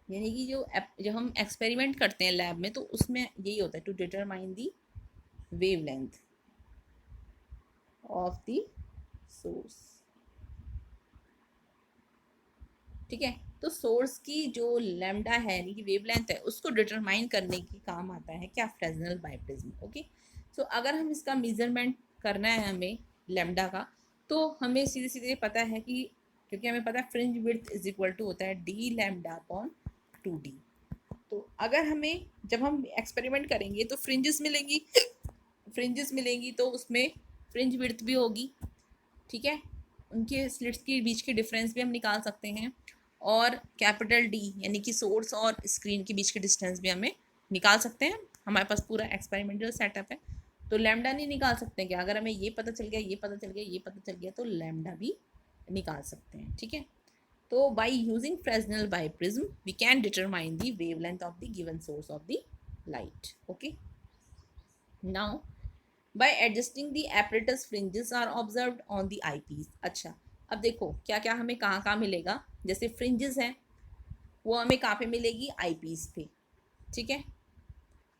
यानी कि जो हम एक्सपेरिमेंट करते हैं लैब में तो उसमें यही होता है, to determine the wavelength of the source, ठीक है। तो सोर्स की जो लैम्डा है यानी कि वेवलेंथ है उसको डिटरमाइन करने की काम आता है क्या, फ्रेस्नेल बाइप्रिज्म, ओके। सो अगर हम इसका मेजरमेंट करना है हमें लैम्डा का, तो हमें सीधे सीधे पता है कि, क्योंकि हमें पता है fringe width is equal to होता है डी लैम्डा अपॉन 2d। तो अगर हमें, जब हम एक्सपेरिमेंट करेंगे तो फ्रिंजेस मिलेंगी तो उसमें फ्रिंज विड्थ भी होगी, ठीक है, उनके स्लिट्स के बीच के डिफरेंस भी हम निकाल सकते हैं, और कैपिटल डी यानी कि सोर्स और स्क्रीन के बीच के डिस्टेंस भी हमें निकाल सकते हैं, हमारे पास पूरा एक्सपेरिमेंटल सेटअप है। तो लैम्डा नहीं निकाल सकते क्या, अगर हमें ये पता चल गया, ये पता चल गया, ये पता चल गया, तो लैम्डा भी निकाल सकते हैं, ठीक है। तो by using Fresnel biprism we can determine the wavelength of the given source of the light, okay. Now by adjusting the apparatus fringes are observed on the eyepiece. अच्छा, अब देखो क्या क्या हमें कहाँ कहाँ मिलेगा। जैसे फ्रिंजेस हैं वो हमें कहाँ पे मिलेगी, आई पीस पे, ठीक है।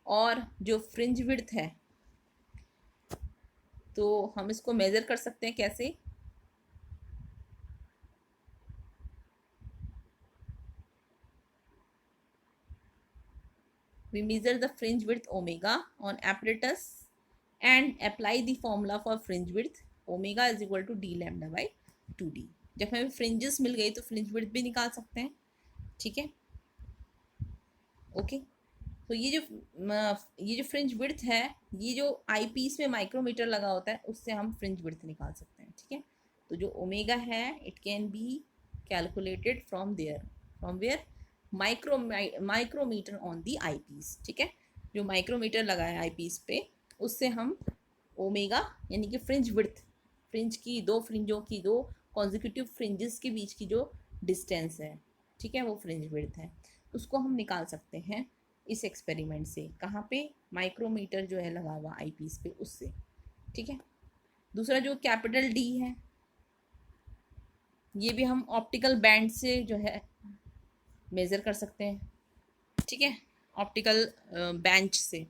और जो फ्रिंज विड्थ है तो हम इसको मेज़र कर सकते हैं कैसे, we measure the fringe width omega on apparatus and apply the formula for fringe width omega is equal to d lambda by 2d। जब हमें फ्रिंजेस मिल गई तो फ्रिंज विड्थ भी निकाल सकते हैं, ठीक है। ओके, तो ये जो फ्रिंज विड्थ है, ये जो आई पीस में माइक्रोमीटर लगा होता है उससे हम फ्रिंज विड्थ निकाल सकते हैं, ठीक है। तो जो ओमेगा है it can be calculated from there, from where, micrometer on the eyepiece, ठीक है। जो माइक्रोमीटर लगा है आई पीस पे उससे हम ओमेगा यानी कि फ्रिंज विड्थ, फ्रिंज की दो फ्रिंजों की, दो कॉन्जिक्यूटिव फ्रिंजेस के बीच की जो डिस्टेंस है, ठीक है, वो फ्रिंज विड्थ है, उसको हम निकाल सकते हैं इस एक्सपेरिमेंट से। कहाँ पे, माइक्रोमीटर जो है लगा हुआ आई पीस पे उससे, ठीक है। दूसरा जो कैपिटल डी है ये भी हम ऑप्टिकल बैंड से जो है मेज़र कर सकते हैं, ठीक है, ऑप्टिकल बेंच से,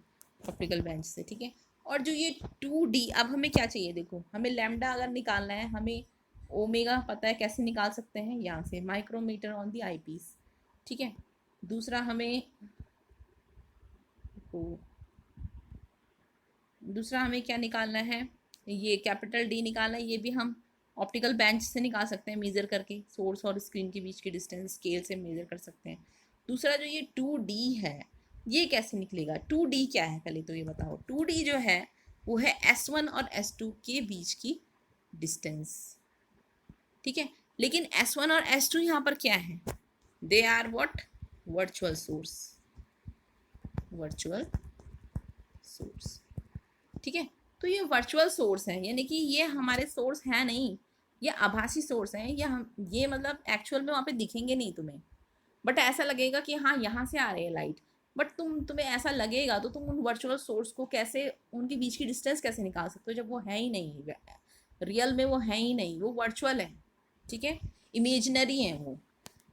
ऑप्टिकल बेंच से, ठीक है। और जो ये 2D, अब हमें क्या चाहिए, देखो हमें लैम्डा अगर निकालना है, हमें ओमेगा पता है कैसे निकाल सकते हैं, यहाँ से micrometer on the eyepiece, ठीक है। दूसरा हमें क्या निकालना है, ये कैपिटल डी निकालना है, ये भी हम ऑप्टिकल बेंच से निकाल सकते हैं मेज़र करके, सोर्स और स्क्रीन के बीच की डिस्टेंस स्केल से मेज़र कर सकते हैं। दूसरा जो ये 2D है ये कैसे निकलेगा, 2D क्या है पहले तो ये बताओ। 2D जो है वो है S1 और S2 के बीच की डिस्टेंस, ठीक है। लेकिन S1 और S2 यहाँ पर क्या है, they are what, virtual source, virtual source, ठीक है। तो ये वर्चुअल सोर्स है, यानी कि ये हमारे सोर्स है नहीं, ये आभासी सोर्स हैं, ये मतलब एक्चुअल में वहाँ पे दिखेंगे नहीं तुम्हें, बट ऐसा लगेगा कि हाँ यहाँ से आ रही है लाइट, बट तुम्हें ऐसा लगेगा तो तुम उन वर्चुअल सोर्स को कैसे, उनके बीच की डिस्टेंस कैसे निकाल सकते हो जब वो है ही नहीं, रियल में वो है ही नहीं, वो वर्चुअल है, ठीक है, इमेजिनरी है वो,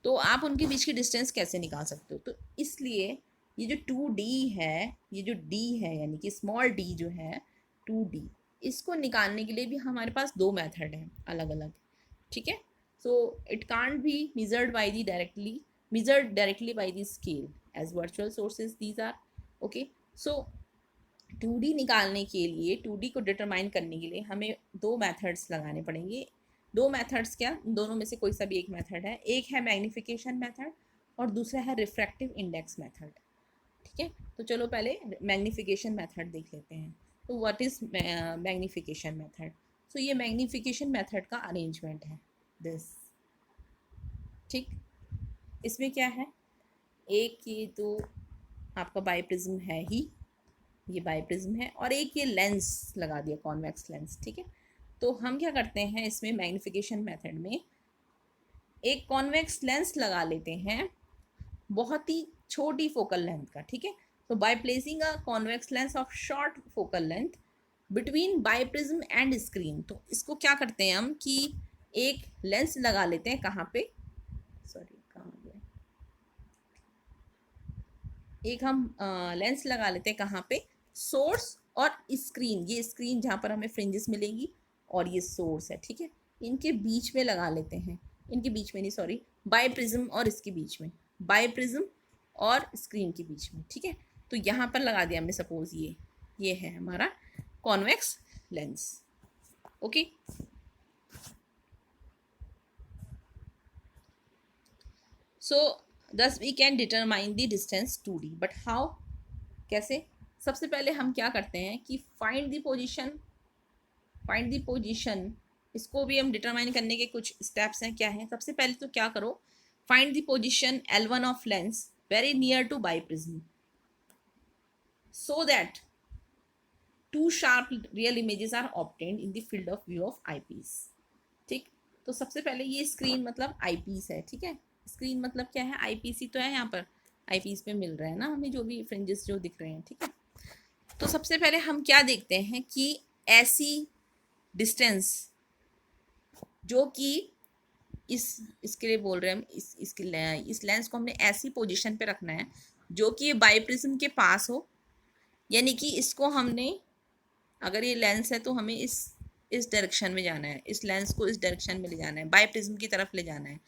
तो आप उनके बीच की डिस्टेंस कैसे निकाल सकते हो। तो इसलिए ये जो 2D है, ये जो D है यानी कि स्मॉल d जो है 2D, इसको निकालने के लिए भी हमारे पास दो मेथड हैं अलग अलग, ठीक है। So it can't be measured directly by the scale as virtual sources these are, okay। so 2D निकालने के लिए, 2D को डिटरमाइन करने के लिए हमें दो मेथड्स लगाने पड़ेंगे। दो मेथड्स क्या, दोनों में से कोई सा भी एक मेथड है, एक है मैग्नीफिकेशन मेथड और दूसरा है रिफ्रैक्टिव इंडेक्स मेथड, ठीक है। तो चलो पहले मैग्नीफिकेशन मेथड देख लेते हैं। तो व्हाट इज़ मैग्नीफिकेशन मेथड, सो ये मैग्नीफिकेशन मेथड का अरेंजमेंट है दिस, ठीक। इसमें क्या है, एक ये तो आपका बाईप्रिज्म है ही, ये बाईप्रिज्म है, और एक ये लेंस लगा दिया, कॉन्वेक्स लेंस, ठीक है। तो हम क्या करते हैं इसमें मैग्नीफिकेशन मेथड में, एक कॉन्वेक्स लेंस लगा लेते हैं बहुत ही छोटी फोकल लेंथ का, ठीक है। तो by placing a convex lens of short focal length between biprism and screen, तो इसको क्या करते हैं हम कि एक लेंस लगा लेते हैं, कहाँ पे, सॉरी कहाँ गया, एक हम लेंस लगा लेते हैं कहाँ पे, सोर्स और स्क्रीन, ये स्क्रीन जहाँ पर हमें फ्रिंजेस मिलेंगी और ये सोर्स है, ठीक है, इनके बीच में लगा लेते हैं, इनके बीच में नहीं सॉरी, बाईप्रिज्म और इसके बीच में, बाईप्रिज्म और स्क्रीन के बीच में, ठीक है। तो यहाँ पर लगा दिया हमने, सपोज ये है हमारा convex lens, okay. So thus we can determine the distance 2D, but how, कैसे, सबसे पहले हम क्या करते हैं कि फाइंड द पोजीशन, इसको भी हम डिटरमाइन करने के कुछ स्टेप्स हैं, क्या है, सबसे पहले तो क्या करो, find the position L1 of lens very near to biprism so that two sharp real images are obtained in the field of view of eyepiece, ठीक। तो सबसे पहले ये स्क्रीन मतलब आईपीस है, ठीक है, स्क्रीन मतलब क्या है, आईपीस ही तो है, यहाँ पर आईपीस पे मिल रहा है ना हमें जो भी फ्रिंजेस जो दिख रहे हैं, ठीक है। तो सबसे पहले हम क्या देखते हैं कि ऐसी डिस्टेंस जो कि इसके लिए बोल रहे हैं, हम इस लेंस को हमने ऐसी पोजीशन पे रखना है जो कि ये बाईप्रिज्म के पास हो, यानी कि इसको हमने, अगर ये लेंस है तो हमें इस डायरेक्शन में जाना है, इस लेंस को इस डायरेक्शन में ले जाना है, बाईप्रिज्म की तरफ ले जाना है,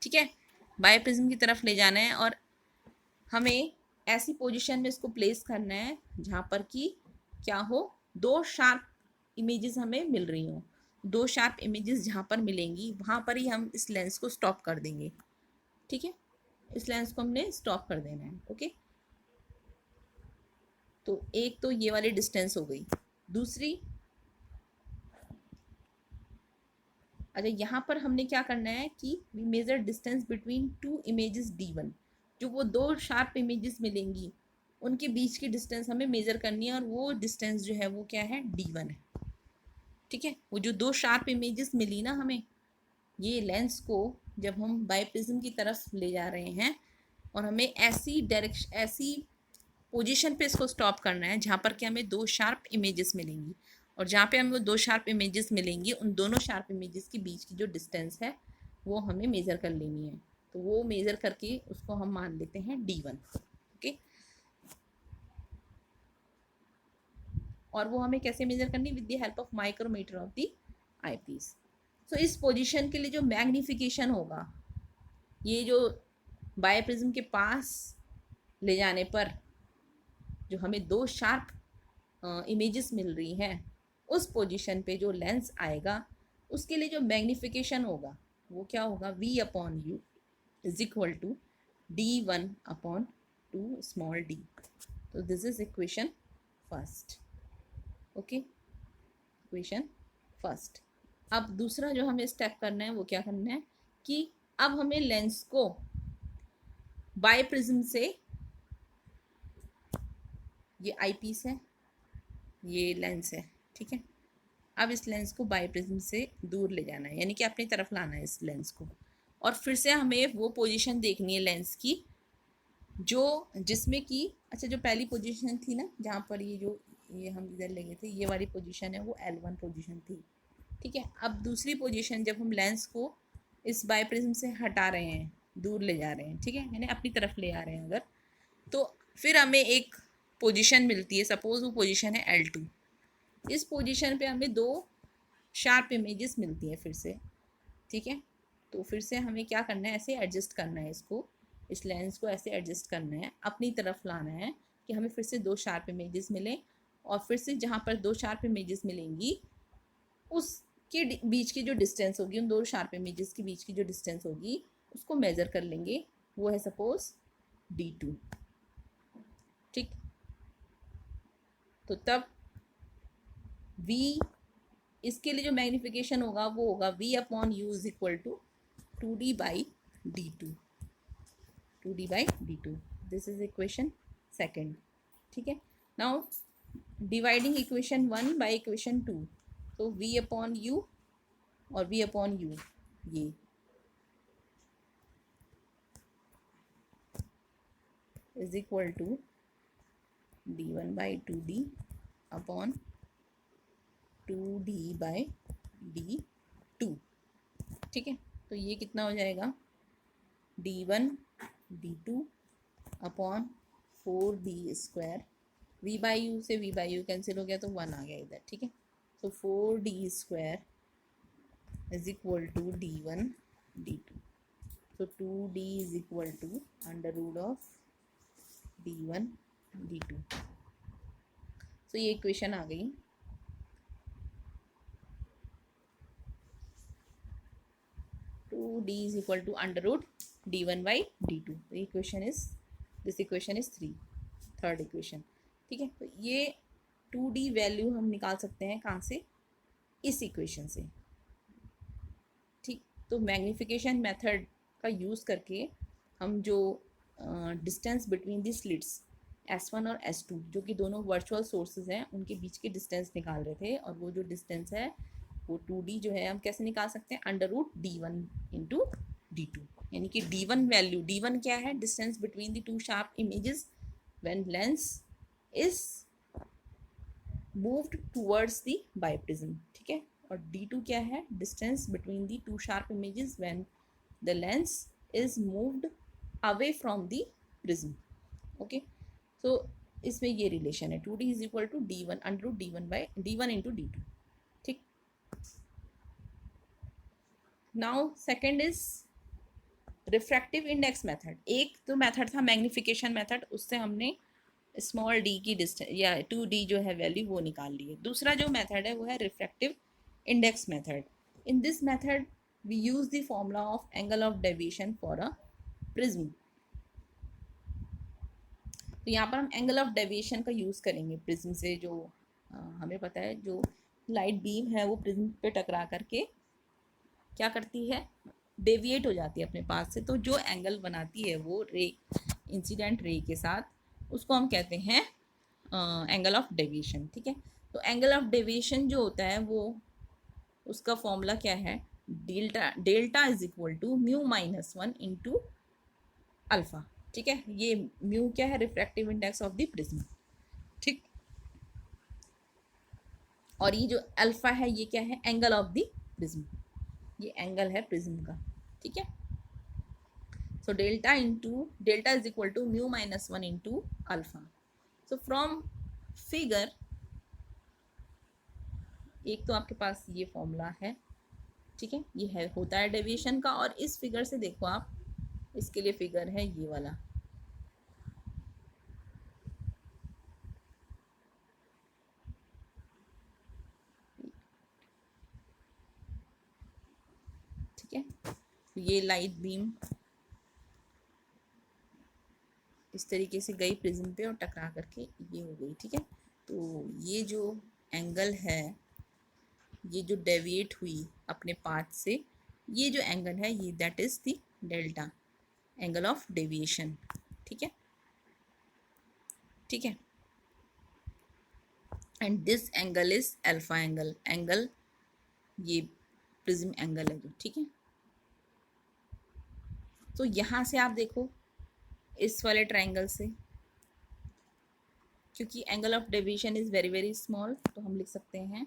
ठीक है, बाईप्रिज्म की तरफ ले जाना है। और हमें ऐसी पोजीशन में इसको प्लेस करना है जहाँ पर कि क्या हो, दो शार्प इमेजेस हमें मिल रही हो, दो शार्प इमेजेस जहाँ पर मिलेंगी वहाँ पर ही हम इस लेंस को स्टॉप कर देंगे, ठीक है, इस लेंस को हमने स्टॉप कर देना है। ओके, तो एक तो ये वाली डिस्टेंस हो गई। दूसरी, अच्छा यहाँ पर हमने क्या करना है कि we measure distance between two images D1, जो वो दो शार्प इमेजेस मिलेंगी उनके बीच की डिस्टेंस हमें मेजर करनी है, और वो डिस्टेंस जो है वो क्या है, D1 है, ठीक है। वो जो दो शार्प इमेजेस मिली ना हमें, ये लेंस को जब हम बाईप्रिज्म की तरफ ले जा रहे हैं और हमें ऐसी डायरेक्शन, ऐसी पोजीशन पे इसको स्टॉप करना है जहाँ पर कि हमें दो शार्प इमेजेस मिलेंगी, और जहाँ पे हमें वो दो शार्प इमेजेस मिलेंगी उन दोनों शार्प इमेजेस के बीच की जो डिस्टेंस है वो हमें मेज़र कर लेनी है। तो वो मेज़र करके उसको हम मान लेते हैं D1। ओके, और वो हमें कैसे मेज़र करनी, with the help of micrometer of the eyepiece. तो इस पोजीशन के लिए जो मैग्नीफिकेशन होगा, ये जो बाईप्रिज्म के पास ले जाने पर जो हमें दो शार्प इमेजेस मिल रही हैं, उस पोजीशन पे जो लेंस आएगा उसके लिए जो मैग्नीफिकेशन होगा वो क्या होगा, V/U is equal to D1/2 small d। तो this is equation first. Okay, equation first. अब दूसरा जो हमें स्टेप करना है वो क्या करना है कि अब हमें लेंस को बाईप्रिज्म से, ये आईपीस है, ये लेंस है, ठीक है, अब इस लेंस को बाईप्रिज्म से दूर ले जाना है, यानी कि अपनी तरफ लाना है इस लेंस को, और फिर से हमें वो पोजीशन देखनी है लेंस की जो, जिसमें कि, अच्छा जो पहली पोजीशन थी ना जहाँ पर ये हम इधर ले गए थे, ये वाली पोजीशन है वो L1 पोजीशन थी, ठीक है। अब दूसरी पोजीशन जब हम लेंस को इस बाईप्रिज्म से हटा रहे हैं, दूर ले जा रहे हैं, ठीक है, यानी अपनी तरफ ले आ रहे हैं अगर, तो फिर हमें एक पोजीशन मिलती है, सपोज वो पोजीशन है L2। इस पोजीशन पे हमें दो शार्प इमेजेस मिलती हैं फिर से, ठीक है। तो फिर से हमें क्या करना है, ऐसे एडजस्ट करना है इसको, इस लेंस को ऐसे एडजस्ट करना है, अपनी तरफ लाना है कि हमें फिर से दो शार्प इमेजेस मिले, और फिर से जहाँ पर दो शार्प इमेजेस मिलेंगी उसके बीच की जो डिस्टेंस होगी, उन दो शार्प इमेजेस के बीच की जो डिस्टेंस होगी उसको मेज़र कर लेंगे, वो है सपोज D2, ठीक। तो तब V, इसके लिए जो मैग्नीफिकेशन होगा वो होगा V/U is equal to 2D/D2, 2D/D2। This is equation second, ठीक है। Now dividing equation 1 by equation 2, तो V/U और V/U ये is equal to D1/2D upon 2D/D2, ठीक है। तो ये कितना हो जाएगा, D1/D2 अपॉन 4D², V/U से V/U कैंसिल हो गया तो 1 आ गया इधर, ठीक है। तो 4D² is equal to D1/D2, तो 2D is equal to under root of D1/D2। तो ये इक्वेशन आ गई। D is equal to under root D1/D2। तो equation is, this equation is 3, third equation, ठीक है। तो ये 2D वैल्यू हम निकाल सकते हैं कहाँ से, इस इक्वेशन से, ठीक। तो मैग्नीफिकेशन मेथड का यूज़ करके हम जो distance between the slits S1 और S2 जो कि दोनों वर्चुअल सोर्सेज हैं उनके बीच की डिस्टेंस निकाल रहे थे, और वो जो डिस्टेंस है वो 2D जो है हम कैसे निकाल सकते हैं, under root D1 into D2, यानी कि D1 वैल्यू, D1 क्या है, distance between the two sharp images when lens is moved towards the biprism, ठीक है। और D2 क्या है, distance between the two sharp images when the lens is moved away from the prism, okay. So इसमें ये relation है 2D is equal to D1 under D1 by D1 into D2, ठीक। Now second is refractive index method. एक तो method था magnification method, उससे हमने small D की डिस्टेंस या 2D जो है वैल्यू वो निकाल ली है। दूसरा जो मेथड है वो है refractive index method. In this method we use the formula of angle of deviation for a prism. तो यहाँ पर हम एंगल ऑफ डेविएशन का यूज़ करेंगे प्रिज्म से। जो हमें पता है जो लाइट बीम है वो प्रिज्म पे टकरा करके क्या करती है, डेविएट हो जाती है अपने पास से। तो जो एंगल बनाती है वो रे, इंसिडेंट रे के साथ, उसको हम कहते हैं एंगल ऑफ डेविएशन, ठीक है। तो एंगल ऑफ डेविएशन जो होता है वो, उसका फॉर्मूला क्या है, delta is equal to mu minus 1 into alpha, ठीक है। ये म्यू क्या है, refractive index of the prism, ठीक। और ये जो अल्फा है ये क्या है, एंगल ऑफ द प्रिज्म, ये एंगल है प्रिज्म का, ठीक है। So delta is equal to mu minus 1 into alpha. So from figure, एक तो आपके पास ये फॉर्मूला है, ठीक है, ये है होता है डेविएशन का। और इस फिगर से देखो आप, इसके लिए फिगर है ये वाला, ठीक है। ये लाइट बीम इस तरीके से गई प्रिज्म पे और टकरा करके ये हो गई, ठीक है। तो ये जो एंगल है, ये जो डेविएट हुई अपने पाथ से, ये जो एंगल है ये that is the delta, angle of deviation, ठीक है, ठीक है। And this angle is alpha angle, angle ये प्रिज्म एंगल है जो, ठीक है। तो यहाँ से आप देखो इस वाले ट्रायंगल से, क्योंकि angle of deviation is very very small, तो हम लिख सकते हैं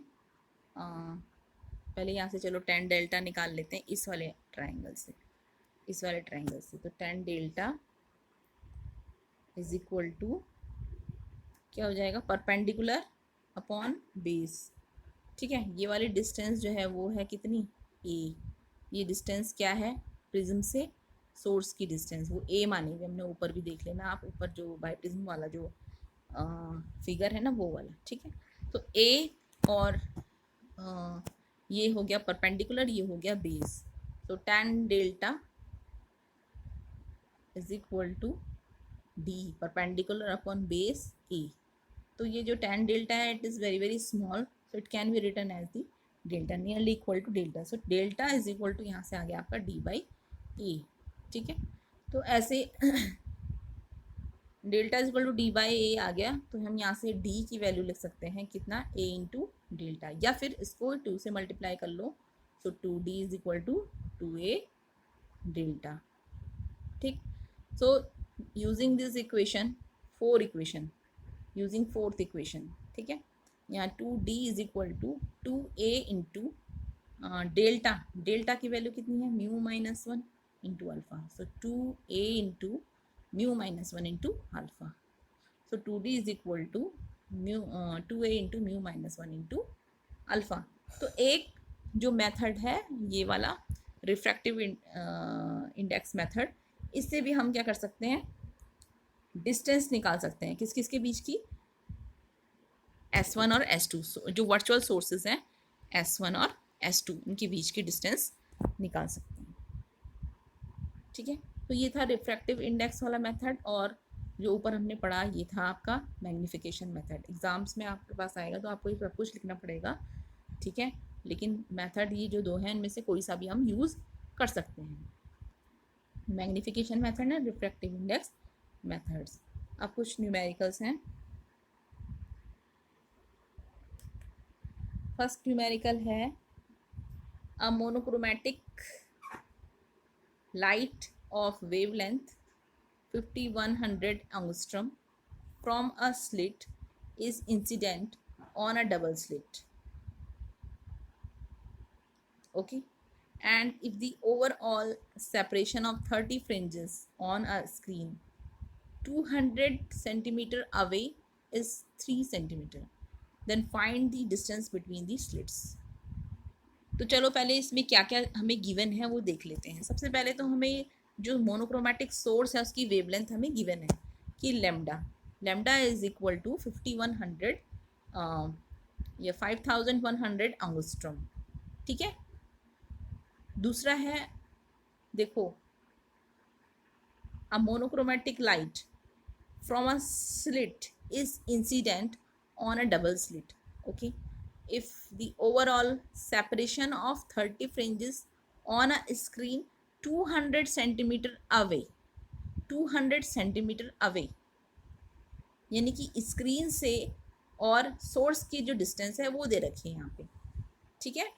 पहले यहाँ से चलो टेन डेल्टा निकाल लेते हैं इस वाले ट्रायंगल से, इस वाले ट्रायंगल से। तो tan delta is equal to क्या हो जाएगा, परपेंडिकुलर अपॉन बेस, ठीक है। ये वाली डिस्टेंस जो है वो है कितनी, ए। ये डिस्टेंस क्या है, प्रिज्म से सोर्स की डिस्टेंस, वो ए मानेंगे हमने। ऊपर भी देख लेना आप, ऊपर जो बाइप्रिज्म वाला जो फिगर है ना वो वाला, ठीक है। तो ए और ये हो गया परपेंडिकुलर, ये हो गया बेस। तो tan delta is equal to D, perpendicular upon base A. तो ये जो tan डेल्टा है it is very very small, so it can be written as the delta, nearly equal to delta. So delta is equal to यहाँ से आ गया आपका D by ए, ठीक है। तो ऐसे delta is equal to D by A आ गया, तो हम यहाँ से डी की वैल्यू लिख सकते हैं कितना, ए इंटू डेल्टा, या फिर इसको 2 से मल्टीप्लाई कर लो। So 2D is equal to 2A delta, ठीक। So using this equation, using fourth equation, ठीक है। यहाँ 2D is equal to 2A into delta, delta की वैल्यू कितनी है, mu minus 1 into alpha. So 2A into mu minus 1 into alpha. So 2D is equal to mu 2A into mu minus 1 into alpha. तो एक जो method है ये वाला refractive index method, इससे भी हम क्या कर सकते हैं, डिस्टेंस निकाल सकते हैं किस किस के बीच की, S1 और S2, जो वर्चुअल सोर्सेज हैं S1 और S2, इनके बीच की डिस्टेंस निकाल सकते हैं, ठीक है। तो ये था रिफ्रैक्टिव इंडेक्स वाला मेथड, और जो ऊपर हमने पढ़ा ये था आपका मैग्निफिकेशन मेथड। एग्जाम्स में आपके पास आएगा तो आपको ये सब कुछ लिखना पड़ेगा, ठीक है। लेकिन मेथड ये जो दो हैं इनमें से कोई सा भी हम यूज़ कर सकते हैं, मैग्निफिकेशन मेथड है, रिफ्रैक्टिव इंडेक्स मेथड्स। अब कुछ न्यूमेरिकल्स हैं। फर्स्ट न्यूमेरिकल है a monochromatic light of wavelength 5100 angstrom from a slit is incident on a double slit. Okay, and if the overall separation of 30 fringes on a screen 200 centimeter away is 3 centimeter, then find the distance between the slits. तो चलो पहले इसमें क्या क्या हमें given है वो देख लेते हैं। सबसे पहले तो हमें जो मोनोक्रोमेटिक सोर्स है उसकी वेवलेंथ हमें गिवन है कि लैम्डा इज इक्वल टू 5100 या 5100 एंगस्ट्रॉम। ठीक है, दूसरा है देखो a monochromatic light from a slit is incident on a double slit. Okay, if the overall separation of 30 fringes on a screen 200 centimeter away, 200 centimeter away यानी कि screen से और सोर्स की जो डिस्टेंस है वो दे रखी है यहाँ पे। ठीक है,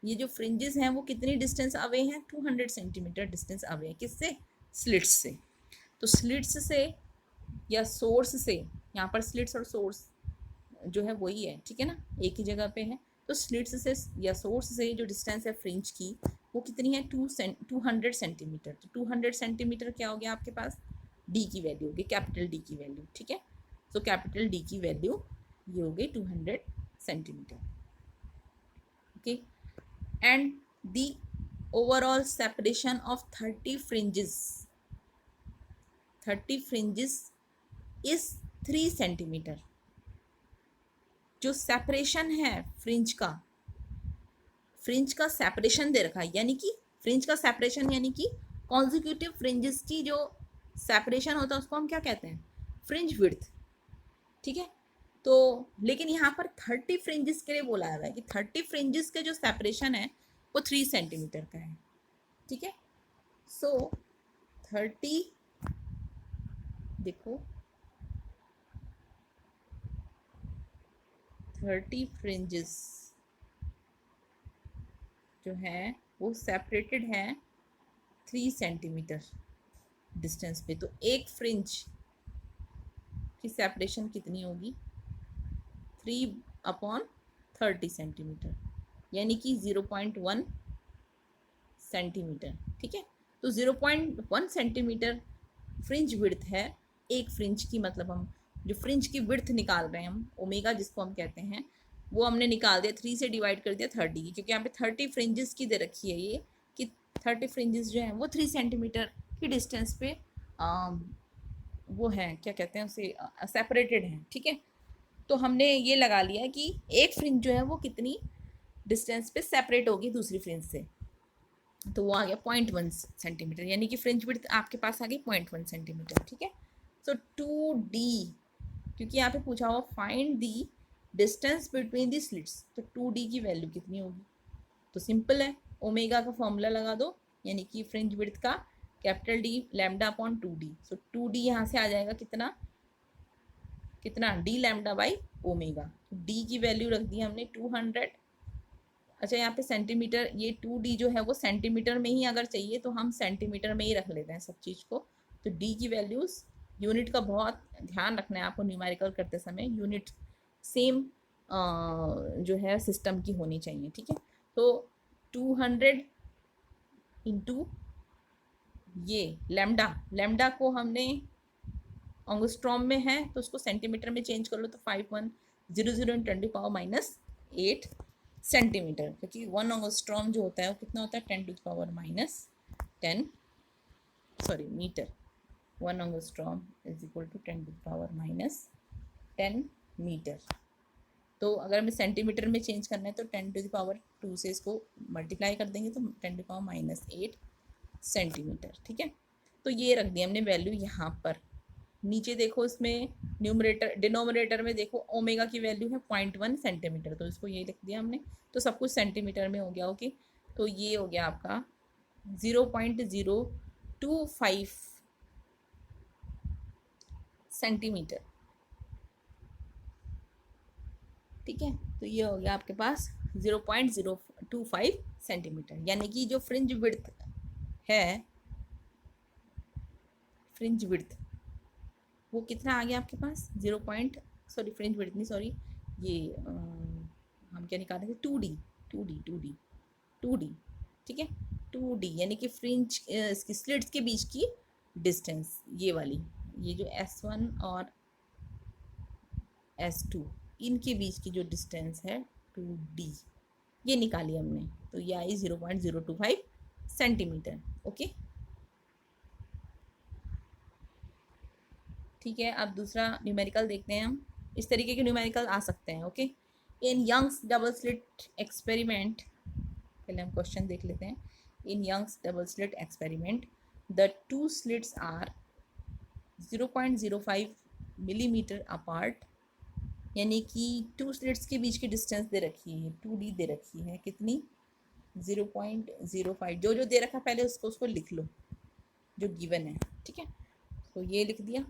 ये जो फ्रिंजेस हैं वो कितनी डिस्टेंस अवे हैं, 200 सेंटीमीटर डिस्टेंस अवे है किससे, स्लिट्स से। तो स्लिट्स से या सोर्स से, यहाँ पर स्लिट्स और सोर्स जो है वही है, ठीक है ना, एक ही जगह पे है। तो स्लिट्स से या सोर्स से जो डिस्टेंस है फ्रिंज की वो कितनी है, 200 सेंटीमीटर। तो 200 सेंटीमीटर क्या हो गया आपके पास, डी की वैल्यू होगी, कैपिटल डी की वैल्यू। ठीक है, तो कैपिटल डी की वैल्यू ये हो गई 200 centimetre. Okay, and the overall separation of 30 fringes is 3 centimetre. जो सेपरेशन है फ्रिंज का सेपरेशन दे रखा है, यानी कि फ्रिंज का सेपरेशन यानी कि कॉन्जिक्यूटिव फ्रिंजेस की जो सेपरेशन होता है उसको हम क्या कहते हैं, फ्रिंज विड्थ। ठीक है, तो लेकिन यहाँ पर 30 फ्रिंजेस के लिए बोला हुआ है कि 30 फ्रिंजेस के जो सेपरेशन है वो 3 सेंटीमीटर का है। ठीक है, सो 30 देखो 30 फ्रिंजेस जो है वो सेपरेटेड है 3 सेंटीमीटर डिस्टेंस पे। तो एक फ्रिंज की सेपरेशन कितनी होगी, 3/30 सेंटीमीटर, यानी कि 0.1 सेंटीमीटर। ठीक है, तो 0.1 सेंटीमीटर फ्रिंज विड्थ है एक फ्रिंज की, मतलब हम जो फ्रिंज की विड्थ निकाल रहे हैं हम ओमेगा जिसको हम कहते हैं, वो हमने निकाल दिया 3 से डिवाइड कर दिया 30 की, क्योंकि यहाँ पे 30 फ्रिंजेस की दे रखी है ये कि 30 फ्रिंजेस जो हैं वो 3 सेंटीमीटर की डिस्टेंस पे वो है क्या कहते हैं उसे, सेपरेटेड हैं। ठीक है, तो हमने ये लगा लिया कि एक फ्रिंज जो है वो कितनी डिस्टेंस पे सेपरेट होगी दूसरी फ्रिंज से, तो वो आ गया 0.1 सेंटीमीटर, यानी कि फ्रिंज विड्थ आपके पास आ गई 0.1 सेंटीमीटर। ठीक है, सो 2D, क्योंकि यहाँ पे पूछा हुआ find the distance between the slits, तो 2D की वैल्यू कितनी होगी, तो सिंपल है, ओमेगा का फॉर्मूला लगा दो, यानी कि फ्रिंज विड्थ का capital D lambda upon 2D। सो 2D यहाँ से आ जाएगा कितना D lambda by omega. D की वैल्यू रख दी हमने 200। अच्छा, यहाँ पे सेंटीमीटर, ये 2D जो है वो सेंटीमीटर में ही अगर चाहिए तो हम सेंटीमीटर में ही रख लेते हैं सब चीज़ को। तो डी की वैल्यूज़, यूनिट का बहुत ध्यान रखना है आपको न्यूमेरिकल करते समय, यूनिट सेम जो है सिस्टम की होनी चाहिए। ठीक है, तो 200 इंटू ये लैम्डा को हमने एंगस्ट्रॉम में है तो उसको सेंटीमीटर में चेंज कर लो, तो 5100 × 10⁻8 सेंटीमीटर, क्योंकि 1 एंगस्ट्रॉम जो होता है वो कितना होता है, 10⁻10 metre. 1 angstrom is equal to 10⁻10 metre. तो अगर हमें सेंटीमीटर में चेंज करना है तो 10⁻2 से इसको मल्टीप्लाई कर देंगे तो 10⁻8 सेंटीमीटर। ठीक है, तो ये रख दिया हमने वैल्यू यहाँ पर। नीचे देखो इसमें डिनोमिनेटर में देखो ओमेगा की वैल्यू है 0.1 सेंटीमीटर, तो इसको ये लिख दिया हमने, तो सब कुछ सेंटीमीटर में हो गया। ओके, तो ये हो गया आपका 0.025 सेंटीमीटर। ठीक है, तो ये हो गया आपके पास 0.025 सेंटीमीटर, यानी कि जो फ्रिंज विड्थ है, फ्रिंज विड्थ वो कितना आ गया आपके पास, फ्रिंज विड्थ नहीं, ये हम क्या निकालेंगे, 2D, 2D, ठीक है। 2D यानी कि फ्रिंज इसकी स्लिट्स के बीच की डिस्टेंस, ये वाली, ये जो S1 और S2 इनके बीच की जो डिस्टेंस है 2D, ये निकाली हमने। तो ये आई 0.025 सेंटीमीटर। ओके, ठीक है। अब दूसरा न्यूमेरिकल देखते हैं हम। इस तरीके के न्यूमेरिकल आ सकते हैं। Okay, in Young's double slit experiment, पहले हम क्वेश्चन देख लेते हैं। In Young's double slit experiment the two slits are 0.05 millimetre apart, यानी कि टू स्लिट्स के बीच की डिस्टेंस दे रखी है, 2D दे रखी है, कितनी, 0.05। जो जो दे रखा पहले उसको लिख लो जो गिवन है, ठीक है। तो ये लिख दिया।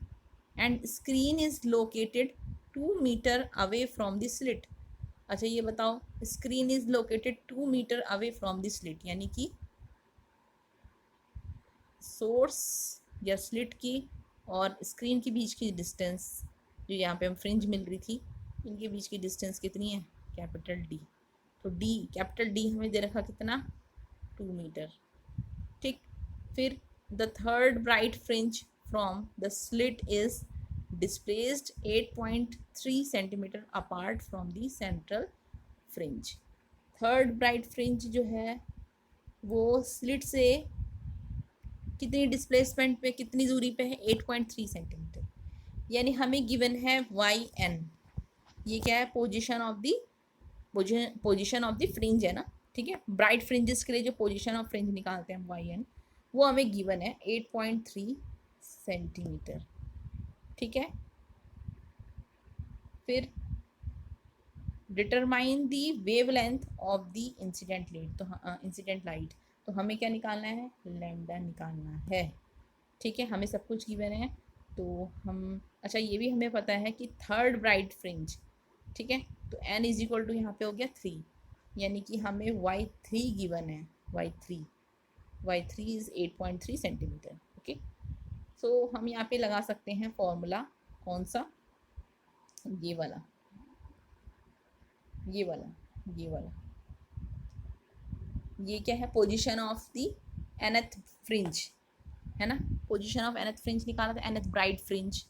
And screen is located 2 metre away from the slit. अच्छा ये बताओ, screen is located 2 metre away from the slit, यानी कि सोर्स या स्लिट की और स्क्रीन के बीच की डिस्टेंस, जो यहाँ पे हम फ्रिंज मिल रही थी, इनके बीच की डिस्टेंस कितनी है, कैपिटल डी। तो डी, कैपिटल डी हमें दे रखा कितना, 2 मीटर, ठीक। फिर the third bright fringe from the slit is displaced 8.3 centimetre apart from the central fringe. Third bright fringe जो है वो स्लिट से कितनी डिस्प्लेसमेंट पे, कितनी दूरी पे है, 8.3 सेंटीमीटर। यानी हमें गिवन है वाई एन, ये क्या है, पोजीशन ऑफ द फ्रिंज है ना, ठीक है। ब्राइट फ्रिंजेस के लिए जो पोजीशन ऑफ फ्रिंज निकालते हैं हम, वाई एन, वो हमें गिवन है 8.3 सेंटीमीटर, ठीक है। फिर determine the wavelength of the incident light, तो इंसिडेंट लाइट, तो हमें क्या निकालना है, लैम्डा निकालना है, ठीक है। हमें सब कुछ गिवन है तो हम, अच्छा ये भी हमें पता है कि थर्ड ब्राइट फ्रिंज, ठीक है, तो n इज इक्वल टू यहाँ पे हो गया 3, यानी कि हमें y3 गिवन है, y3 इज 8.3 सेंटीमीटर। ओके, सो हम यहाँ पे लगा सकते हैं फॉर्मूला, कौन सा, ये वाला, ये वाला, ये वाला, ये क्या है, position of the nth fringe है ना, पोजीशन ऑफ nth फ्रिंज निकाला था, nth ब्राइट फ्रिंज।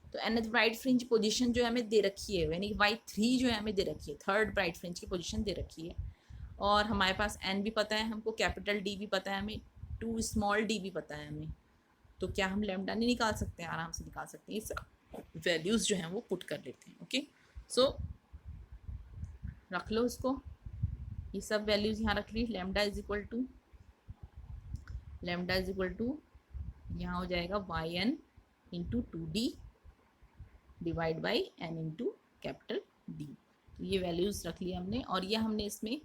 तो nth ब्राइट फ्रिंज पोजीशन जो है हमें दे रखी है, यानी y3 जो है हमें दे रखी है, थर्ड ब्राइट फ्रिंज की पोजीशन दे रखी है। और हमारे पास n भी पता है हमको, कैपिटल D भी पता है हमें, 2 स्मॉल d भी पता है हमें। तो क्या हम लैम्डा नहीं निकाल सकते हैं, आराम से निकाल सकते हैं, इस वैल्यूज़ जो हैं वो पुट कर लेते हैं। ओके, सो रख लो इसको, ये सब वैल्यूज़ यहाँ रख ली। लैम्डा इज इक्वल टू यहाँ हो जाएगा y n into 2D divide by n into capital D। तो ये वैल्यूज़ रख लिया हमने, और ये हमने इसमें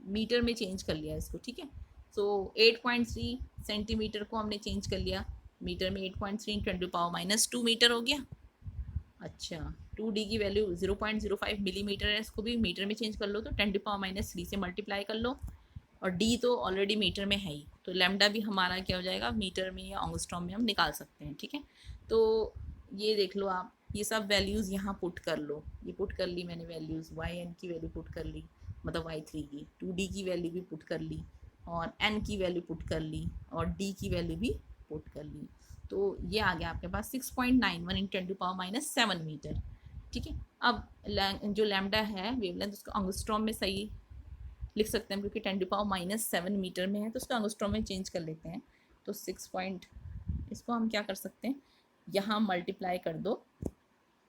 मीटर में चेंज कर लिया इसको, ठीक है। सो 8.3 सेंटीमीटर को हमने चेंज कर लिया मीटर में, 8.3 × 10⁻² मीटर हो गया। अच्छा, 2D की वैल्यू 0.05 मिलीमीटर है, इसको भी मीटर में चेंज कर लो, तो 10⁻³ से मल्टीप्लाई कर लो, और D तो ऑलरेडी मीटर में है ही, तो लैम्डा भी हमारा क्या हो जाएगा, मीटर में या एंगस्ट्रॉम में हम निकाल सकते हैं, ठीक है। तो ये देख लो आप, ये सब वैल्यूज़ यहाँ पुट कर लो, ये पुट कर ली मैंने वैल्यूज़, वाई एन की वैल्यू पुट कर ली, मतलब y3 की, 2D की वैल्यू भी पुट कर ली, और n की वैल्यू पुट कर ली, और D की वैल्यू भी पुट कर ली। तो ये आ गया आपके पास 6.91 × 10⁻7 मीटर, ठीक है। अब जो लैम्डा है वेवलेंथ, उसको एंगस्ट्रॉम में सही लिख सकते हैं, क्योंकि 10⁻7 मीटर में है, तो उसको एंगस्ट्रॉम में चेंज कर लेते हैं। तो 6 पॉइंट, इसको हम क्या कर सकते हैं, यहाँ मल्टीप्लाई कर दो,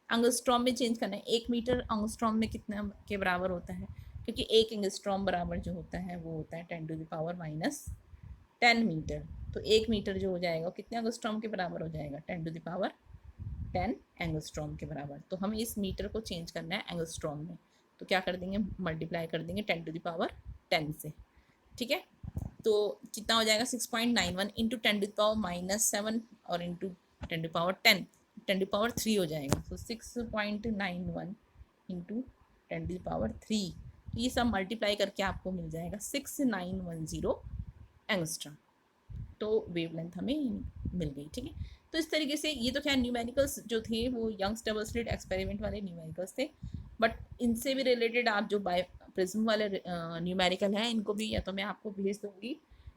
एंगस्ट्रॉम में चेंज करना है। 1 मीटर एंगस्ट्रॉम में कितने के बराबर होता है, क्योंकि 1 एंगस्ट्रॉम बराबर जो होता है वो होता है 10⁻10 मीटर। तो 1 मीटर जो हो जाएगा वो कितने एंगस्ट्रॉम के बराबर हो जाएगा, 10⁻10 एंगस्ट्रॉम के बराबर। तो हमें इस मीटर को चेंज करना है एंगस्ट्रॉम में, तो क्या कर देंगे, मल्टीप्लाई कर देंगे 10⁻10 से, ठीक है। तो कितना हो जाएगा, 6.91 × 10⁻7 और इंटू 10⁻10, 10⁻3 हो जाएगा। तो 6.91 × 10⁻3, तो ये सब मल्टीप्लाई करके आपको मिल जाएगा 6910 एंगस्ट्रॉम। तो वेवलेंथ हमें मिल गई, ठीक है। तो तो इस तरीके से ये तो खैर न्यूमेरिकल्स जो थे वो यंग्स डबल स्लिट एक्सपेरिमेंट वाले न्यूमेरिकल्स थे, बट इनसे भी रिलेटेड आप जो बाय प्रिज्म वाले न्यूमेरिकल हैं इनको भी या तो मैं आपको भेज दूंगी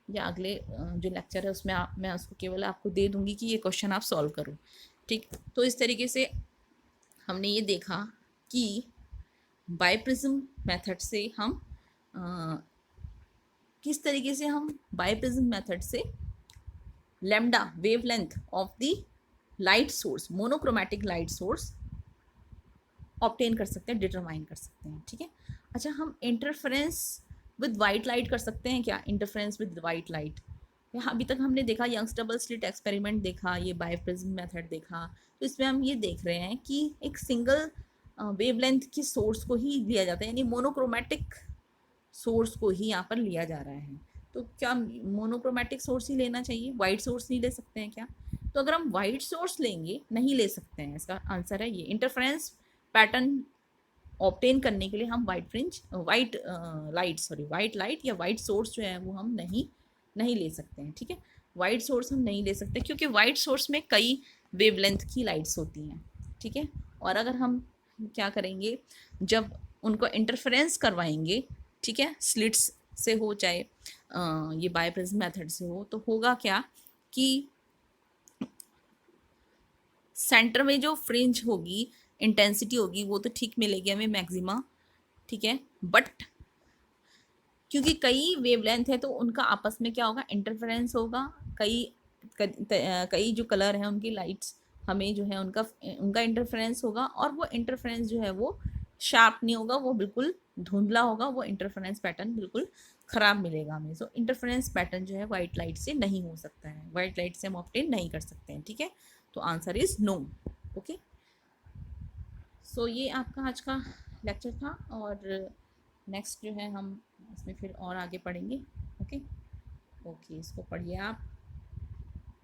या अगले जो लेक्चर है उसमें मैं उसको केवल आपको दे दूंगी कि ये क्वेश्चन आप सॉल्व करो। ठीक, तो इस तरीके से हमने ये देखा कि बाय प्रिज्म मेथड से हम किस तरीके से हम बाय प्रिज्म मेथड से lambda wavelength of the light source, monochromatic light source obtain कर सकते हैं, डिटरमाइन कर सकते हैं। ठीक है, अच्छा हम इंटरफेरेंस विद वाइट लाइट कर सकते हैं क्या? इंटरफेरेंस विद वाइट लाइट, यहाँ अभी तक हमने देखा यंग्स डबल स्लिट एक्सपेरिमेंट देखा, ये बायप्रिज्म मेथड देखा, तो इसमें हम ये देख रहे हैं कि एक सिंगल वेवलेंथ की सोर्स को ही लिया जाता है, यानी मोनोक्रोमैटिक सोर्स को ही यहाँ पर लिया जा रहा है। तो क्या मोनोक्रोमैटिक सोर्स ही लेना चाहिए, वाइट सोर्स नहीं ले सकते हैं क्या? तो अगर हम वाइट सोर्स लेंगे, नहीं ले सकते हैं, इसका आंसर है ये। इंटरफेरेंस पैटर्न ऑब्टेन करने के लिए हम वाइट लाइट या वाइट सोर्स जो है वो हम नहीं ले सकते हैं। ठीक है, वाइट सोर्स हम नहीं ले सकते क्योंकि वाइट सोर्स में कई वेवलेंथ की लाइट्स होती हैं। ठीक है, और अगर हम क्या करेंगे, जब उनको इंटरफेरेंस करवाएंगे, ठीक है, स्लिट्स से हो चाहे ये बायप्रिज्म मेथड से हो, तो होगा क्या कि सेंटर में जो फ्रिंज होगी, इंटेंसिटी होगी, वो तो ठीक मिलेगी हमें मैक्सिमा। ठीक है, बट क्योंकि कई वेवलेंथ है तो उनका आपस में क्या होगा, इंटरफेरेंस होगा। कई जो कलर हैं उनकी लाइट्स हमें जो है उनका इंटरफेरेंस होगा, और वो इंटरफेरेंस जो है वो शार्प नहीं होगा, वो बिल्कुल धुंधला होगा, वो इंटरफेरेंस पैटर्न बिल्कुल ख़राब मिलेगा हमें। सो इंटरफेरेंस पैटर्न जो है वाइट लाइट से नहीं हो सकता है, वाइट लाइट से हम ऑब्टेन नहीं कर सकते हैं। ठीक है, तो आंसर इज़ नो। ओके, सो ये आपका आज का लेक्चर था, और नेक्स्ट जो है हम इसमें फिर और आगे पढ़ेंगे। ओके, इसको पढ़िए आप।